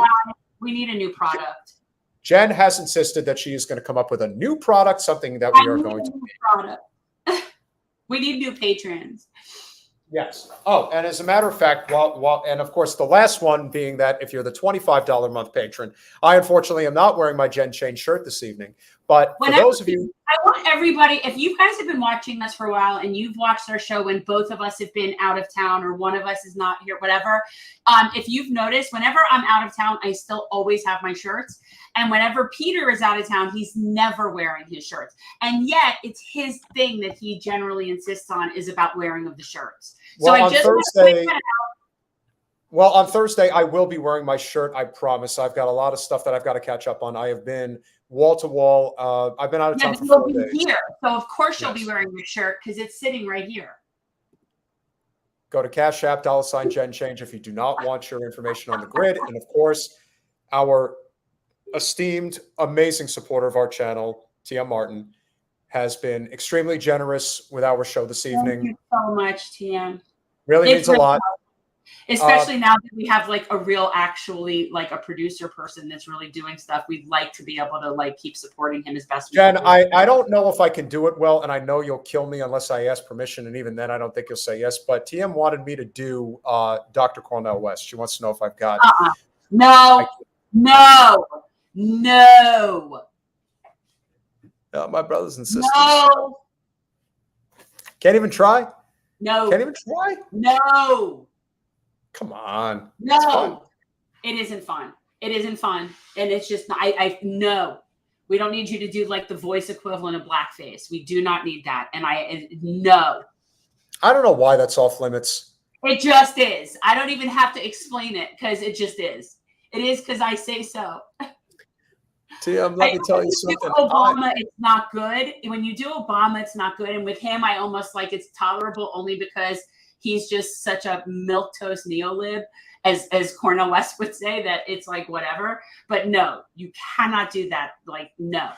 We need a new product.
Jen has insisted that she is going to come up with a new product, something that we are going to
product. We need new patrons.
Yes. Oh, and as a matter of fact, and of course, the last one being that if you're the $25 a month patron, I unfortunately am not wearing my Jen Chain shirt this evening. But for those of you,
I want everybody, if you guys have been watching us for a while and you've watched our show when both of us have been out of town or one of us is not here, whatever, if you've noticed, whenever I'm out of town, I still always have my shirts. And whenever Peter is out of town, he's never wearing his shirts. And yet it's his thing that he generally insists on is about wearing of the shirts. So
well,
I just
on Thursday, I will be wearing my shirt. I promise. I've got a lot of stuff that I've got to catch up on. I have been wall to wall. I've been out of town for 4 days.
Here. So of course you'll be wearing your shirt because it's sitting right here.
Go to Cash App, $Jen Change if you do not want your information on the grid. And of course, our esteemed, amazing supporter of our channel, TM Martin, has been extremely generous with our show this evening.
Thank you so much, TM.
Really means a lot.
Especially now that we have like a real, actually like a producer person that's really doing stuff. We'd like to be able to like keep supporting him as best we
Jen,
can.
I don't know if I can do it well, and I know you'll kill me unless I ask permission, and even then I don't think you'll say yes. But TM wanted me to do Dr. Cornel West. She wants to know if I've got
No.
my brothers and sisters.
No.
Can't even try?
No.
Can't even try?
No.
Come on.
No. It isn't fun. It isn't fun. And it's just, no. We don't need you to do like the voice equivalent of blackface. We do not need that. And no.
I don't know why that's off limits.
It just is. I don't even have to explain it because it just is. It is because I say so.
TM, let me tell you something.
Obama, it's not good. When you do Obama, it's not good. And with him, I almost like it's tolerable only because he's just such a milquetoast neolib, as Cornel West would say, that it's like whatever. But no, you cannot do that. Like, no.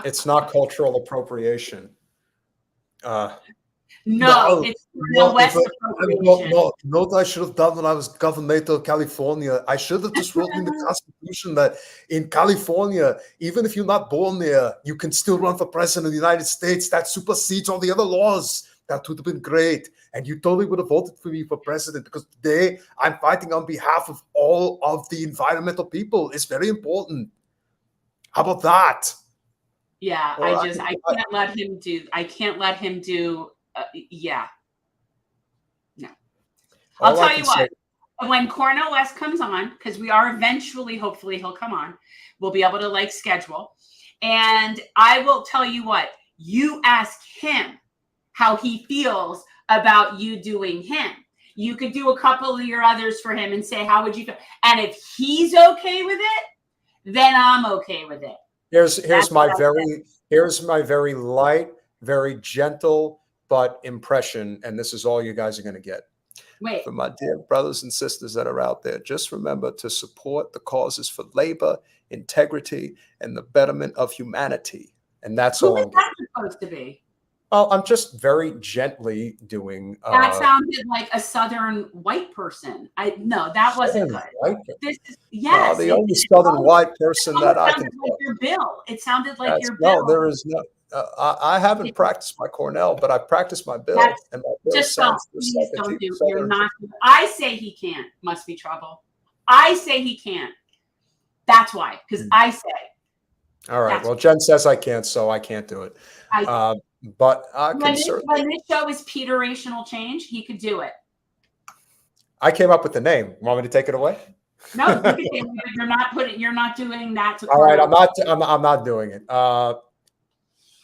It's not cultural appropriation.
No, it's Cornel West appropriation.
No, what I should have done when I was governor of California? I should have just wrote in the Constitution that in California, even if you're not born there, you can still run for president of the United States. That supersedes all the other laws. That would have been great. And you totally would have voted for me for president because today I'm fighting on behalf of all of the environmental people. It's very important. How about that?
Yeah, I can't let him do, yeah. No. I'll tell you what, when Cornel West comes on, because we are eventually, hopefully he'll come on, we'll be able to like schedule. And I will tell you what, you ask him how he feels about you doing him. You could do a couple of your others for him and say, how would you feel? And if he's okay with it, then I'm okay with it.
Here's my very light, very gentle but impression, and this is all you guys are going to get.
Wait.
For my dear brothers and sisters that are out there, just remember to support the causes for labor, integrity, and the betterment of humanity. And that's all.
Who is that supposed to be?
Well, I'm just very gently doing.
That sounded like a Southern white person. No, that wasn't good. This is yes.
The only Southern white person that I can.
Like your bill. It sounded like your bill.
No, there is no. I haven't practiced my Cornell, but I've practiced my bill. And my bill
just don't. Please don't do. You're not. I say he can't. Must be trouble. I say he can't. That's why. Because I say.
All right. Well, Jen says I can't, so I can't do it. But
when this show is Peterational Change, he could do it.
I came up with the name. Want me to take it away?
No, you're not doing that to
All right, I'm not doing it.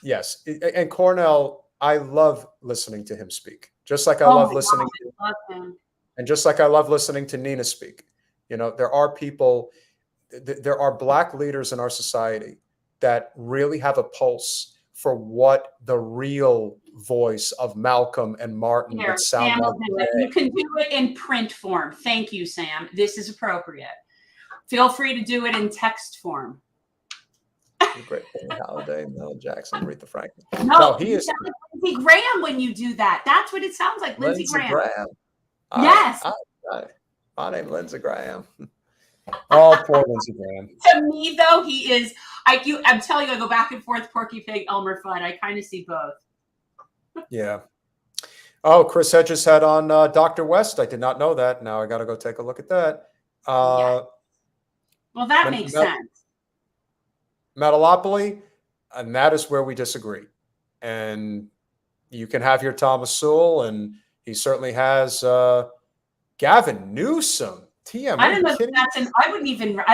Yes. And Cornel, I love listening to him speak. Just like I love listening and just like I love listening to Nina speak. You know, there are people, there are Black leaders in our society that really have a pulse for what the real voice of Malcolm and Martin would sound like.
You can do it in print form. Thank you, Sam. This is appropriate. Feel free to do it in text form.
Great. Holiday, Mel Jackson, Aretha Franklin.
No, he is like Lindsey Graham when you do that. That's what it sounds like, Lindsey Graham. Yes.
My name is Lindsey Graham. Oh, poor Lindsey Graham.
To me, though, he is. I'm telling you, I go back and forth. Porky Pig, Elmer Fudd. I kind of see both.
Yeah. Oh, Chris Hedges had on Dr. West. I did not know that. Now I got to go take a look at that.
Yeah. Well, that makes sense.
Metalopoly, and that is where we disagree. And you can have your Thomas Sewell, and he certainly has Gavin Newsom. TM,
I don't know if that's I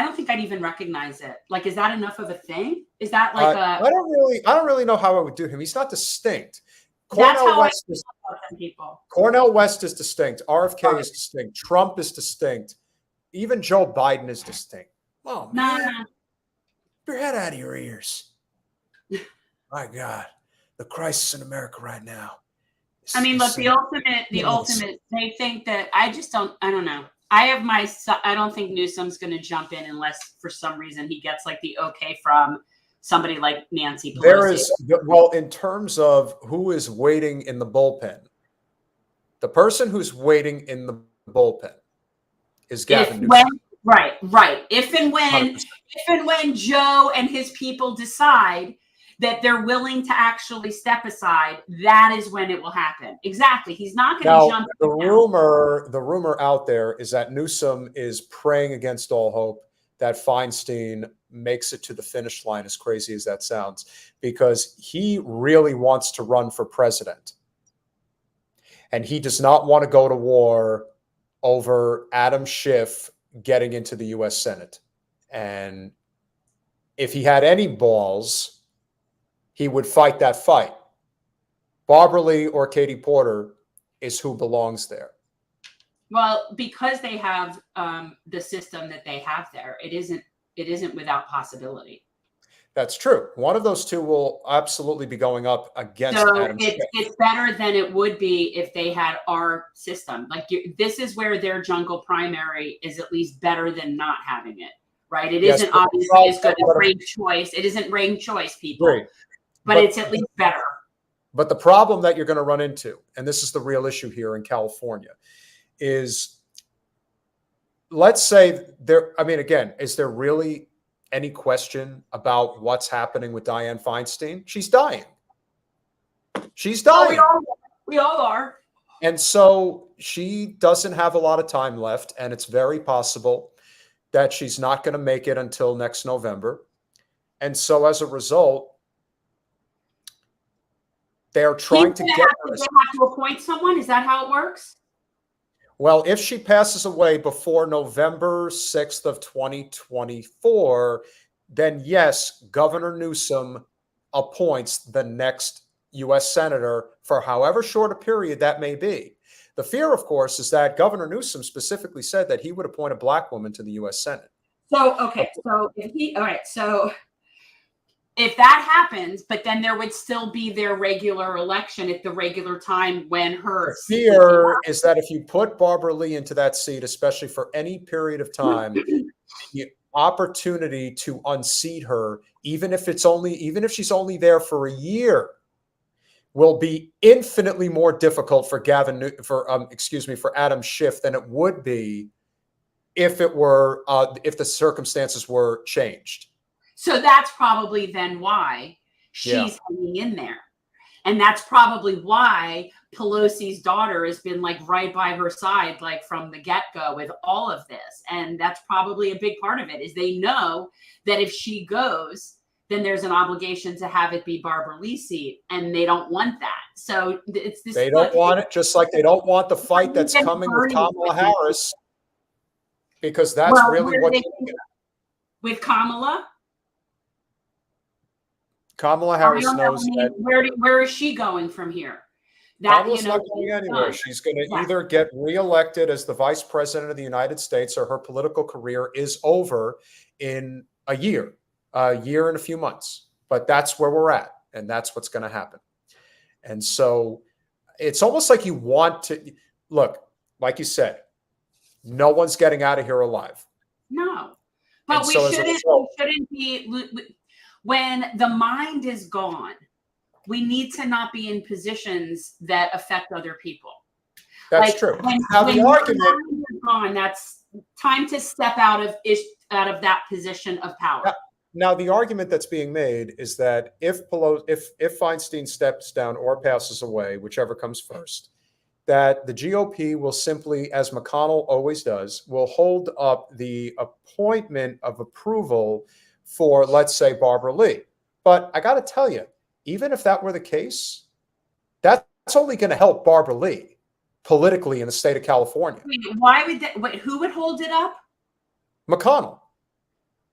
don't think I'd even recognize it. Like, is that enough of a thing? Is that like
I don't really know how I would do him. He's not distinct.
Cornel
West is distinct. RFK is distinct. Trump is distinct. Even Joe Biden is distinct. Oh man. Your head out of your ears. My God. The crisis in America right now.
I mean, look, the ultimate, they think that I don't know. I don't think Newsom's going to jump in unless for some reason he gets like the okay from somebody like Nancy Pelosi.
There is, well, in terms of who is waiting in the bullpen, the person who's waiting in the bullpen is Gavin Newsom.
Right. If and when Joe and his people decide that they're willing to actually step aside, that is when it will happen. Exactly. He's not going to jump.
The rumor out there is that Newsom is praying against all hope that Feinstein makes it to the finish line, as crazy as that sounds, because he really wants to run for president. And he does not want to go to war over Adam Schiff getting into the U.S. Senate. And if he had any balls, he would fight that fight. Barbara Lee or Katie Porter is who belongs there.
Well, because they have the system that they have there, it isn't without possibility.
That's true. One of those two will absolutely be going up against Adam Schiff.
It's better than it would be if they had our system. Like this is where their jungle primary is at least better than not having it, right? It isn't obviously as good as ranked choice. It isn't ranked choice, people. Right. But it's at least better.
But the problem that you're going to run into, and this is the real issue here in California, is let's say there, I mean, again, is there really any question about what's happening with Dianne Feinstein? She's dying. She's dying.
We all are.
And so she doesn't have a lot of time left, and it's very possible that she's not going to make it until next November. And so as a result, they're trying to get her.
They have to appoint someone? Is that how it works?
Well, if she passes away before November 6th of 2024, then yes, Governor Newsom appoints the next U.S. Senator for however short a period that may be. The fear, of course, is that Governor Newsom specifically said that he would appoint a black woman to the U.S. Senate.
So, okay. So if that happens, but then there would still be their regular election at the regular time when her
fear is that if you put Barbara Lee into that seat, especially for any period of time, the opportunity to unseat her, even if she's only there for a year, will be infinitely more difficult for for Adam Schiff than it would be if the circumstances were changed.
So that's probably then why she's hanging in there. And that's probably why Pelosi's daughter has been like right by her side, like from the get-go with all of this. And that's probably a big part of it, is they know that if she goes, then there's an obligation to have it be Barbara Lee's seat, and they don't want that. So it's this.
They don't want it, just like they don't want the fight that's coming with Kamala Harris, because that's really what
with Kamala.
Kamala Harris knows that.
Where is she going from here?
Kamala's not going anywhere. She's going to either get reelected as the vice president of the United States, or her political career is over in a year and a few months. But that's where we're at, and that's what's going to happen. And so it's almost like you want to look, like you said, no one's getting out of here alive.
No, but we shouldn't be. When the mind is gone, we need to not be in positions that affect other people.
That's true.
When the argument is gone, that's time to step out of that position of power.
Now, the argument that's being made is that if Feinstein steps down or passes away, whichever comes first, that the GOP will simply, as McConnell always does, will hold up the appointment of approval for, let's say, Barbara Lee. But I got to tell you, even if that were the case, that's only going to help Barbara Lee politically in the state of California.
Why would who would hold it up?
McConnell.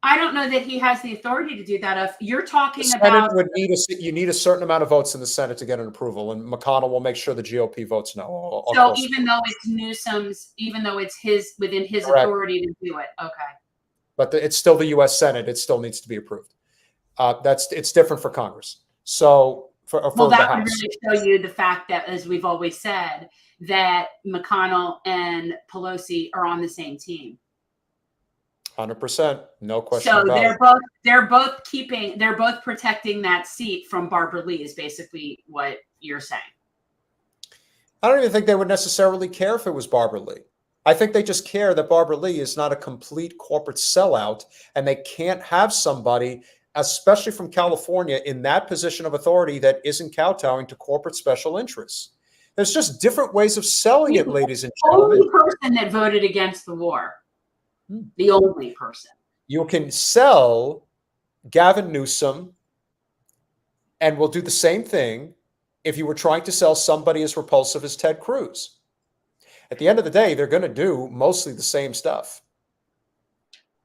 I don't know that he has the authority to do that. If you're talking
about, you need a certain amount of votes in the Senate to get an approval, and McConnell will make sure the GOP votes no.
So even though it's Newsom's, even though it's within his authority to do it, okay.
But it's still the U.S. Senate. It still needs to be approved. It's different for Congress. So for
that
the House.
would really show you the fact that, as we've always said, that McConnell and Pelosi are on the same team.
100%, no question
So
about it.
they're both protecting that seat from Barbara Lee is basically what you're saying.
I don't even think they would necessarily care if it was Barbara Lee. I think they just care that Barbara Lee is not a complete corporate sellout, and they can't have somebody, especially from California, in that position of authority that isn't kowtowing to corporate special interests. There's just different ways of selling it, ladies and
The only
gentlemen.
person that voted against the war. The only person.
You can sell Gavin Newsom, and we'll do the same thing if you were trying to sell somebody as repulsive as Ted Cruz. At the end of the day, they're going to do mostly the same stuff.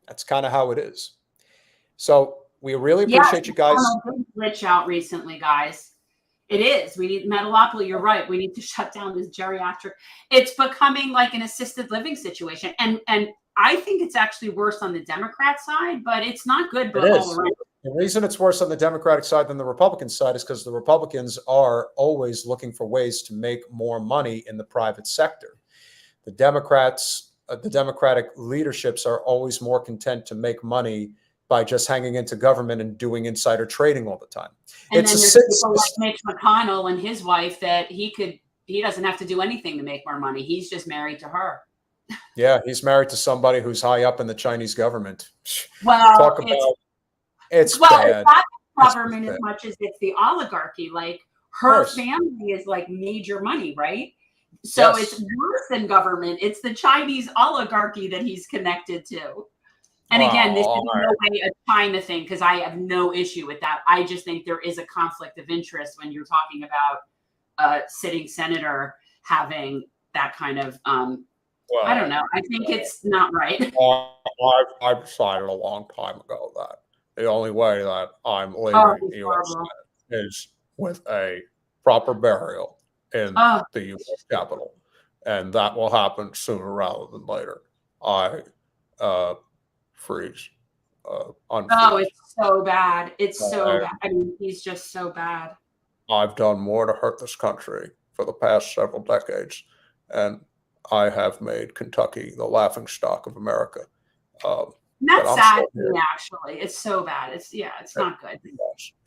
That's kind of how it is. So we really appreciate you guys.
Glitch out recently, guys. It is. We need Metalopoly. You're right. We need to shut down this geriatric. It's becoming like an assisted living situation, and I think it's actually worse on the Democrat side, but it's not good. But all around.
The reason it's worse on the Democratic side than the Republican side is because the Republicans are always looking for ways to make more money in the private sector. The Democrats, the Democratic leaderships are always more content to make money by just hanging into government and doing insider trading all the time.
And then there's people like Mitch McConnell and his wife that he doesn't have to do anything to make more money. He's just married to her.
Yeah, he's married to somebody who's high up in the Chinese government.
Well,
talk about it's
bad.
It's
not the
It's
government
bad.
as much as it's the oligarchy. Like her family is like major money, right? So
Yes.
it's worse than government. It's the Chinese oligarchy that he's connected to. And again, this is no way a China thing because I have no issue with that. I just think there is a conflict of interest when you're talking about a sitting senator having that kind of I don't know. I think it's not right.
I decided a long time ago that the only way that I'm leaving the U.S. Senate is with a proper burial in the U.S. Capitol, and that will happen sooner rather than later. I freeze.
Oh, it's so bad. It's so bad. I mean, he's just so bad.
I've done more to hurt this country for the past several decades, and I have made Kentucky the laughingstock of America.
And that's sad to me, actually. It's so bad. It's not good.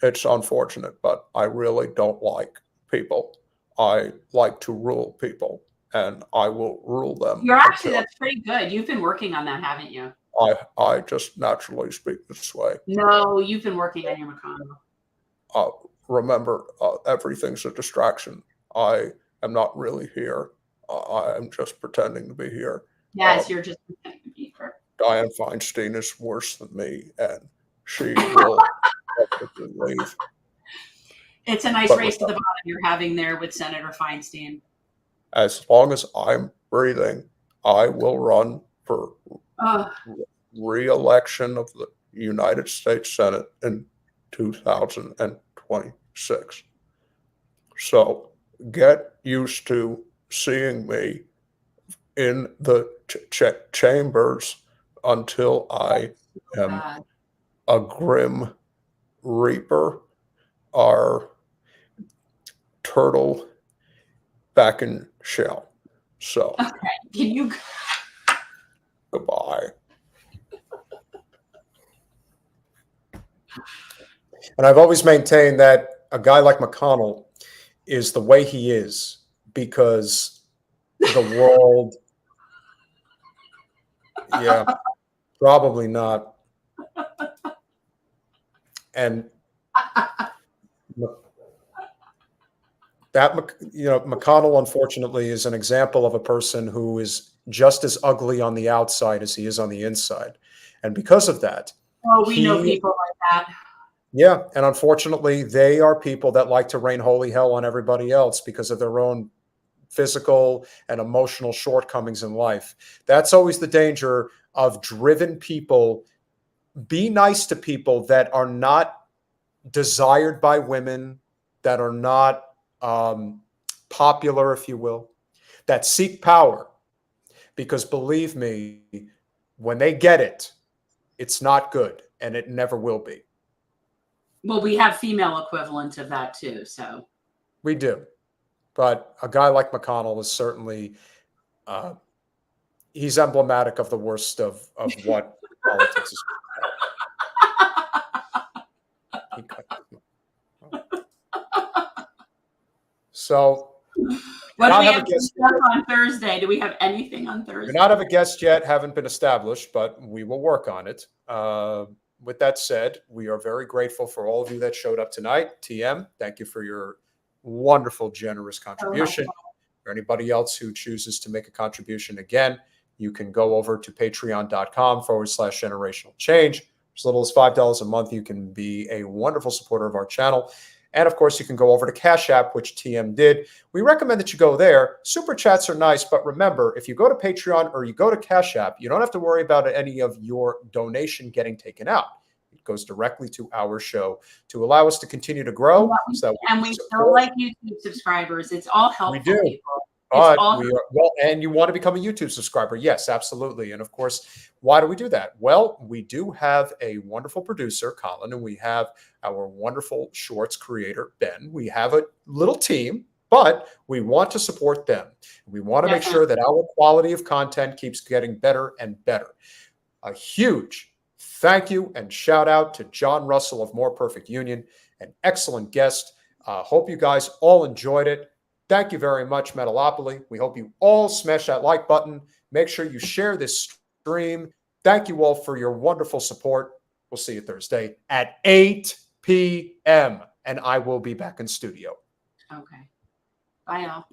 It's unfortunate, but I really don't like people. I like to rule people, and I will rule them.
That's pretty good. You've been working on that, haven't you?
I just naturally speak this way.
No, you've been working on your McConnell.
Remember, everything's a distraction. I am not really here. I am just pretending to be here.
Yes, you're just pretending to be here.
Dianne Feinstein is worse than me, and she will leave.
It's a nice race to the bottom you're having there with Senator Feinstein.
As long as I'm breathing, I will run for re-election of the United States Senate in 2026. So get used to seeing me in the chambers until I am a grim reaper, our turtle back in shell. So
can you
goodbye. And I've always maintained that a guy like McConnell is the way he is because the world, probably not. And that, McConnell, unfortunately, is an example of a person who is just as ugly on the outside as he is on the inside. And because of that,
we know people like that.
Yeah. And unfortunately, they are people that like to rain holy hell on everybody else because of their own physical and emotional shortcomings in life. That's always the danger of driven people. Be nice to people that are not desired by women, that are not popular, if you will, that seek power. Because believe me, when they get it, it's not good, and it never will be.
Well, we have female equivalent of that too, so.
We do. But a guy like McConnell is certainly, he's emblematic of the worst of what politics is. So,
what do
not
we
have
have
a guest.
on Thursday? Do we have anything on Thursday?
We not have a guest yet, haven't been established, but we will work on it. With that said, we are very grateful for all of you that showed up tonight. TM, thank you for your wonderful, generous contribution. For anybody else who chooses to make a contribution, again, you can go over to patreon.com/generational change. As little as $5 a month, you can be a wonderful supporter of our channel. And of course, you can go over to Cash App, which TM did. We recommend that you go there. Super chats are nice, but remember, if you go to Patreon or you go to Cash App, you don't have to worry about any of your donation getting taken out. It goes directly to our show to allow us to continue to grow.
And we still like YouTube subscribers. It's all helpful.
We do.
People.
But we are, well, and you want to become a YouTube subscriber. Yes, absolutely. And of course, why do we do that? Well, we do have a wonderful producer, Colin, and we have our wonderful shorts creator, Ben. We have a little team, but we want to support them. We want to make sure that our quality of content keeps getting better and better. A huge thank you and shout out to John Russell of More Perfect Union, an excellent guest. Hope you guys all enjoyed it. Thank you very much, Metalopoly. We hope you all smash that like button. Make sure you share this stream. Thank you all for your wonderful support. We'll see you Thursday at 8 p.m. And I will be back in studio.
Okay. Bye, y'all.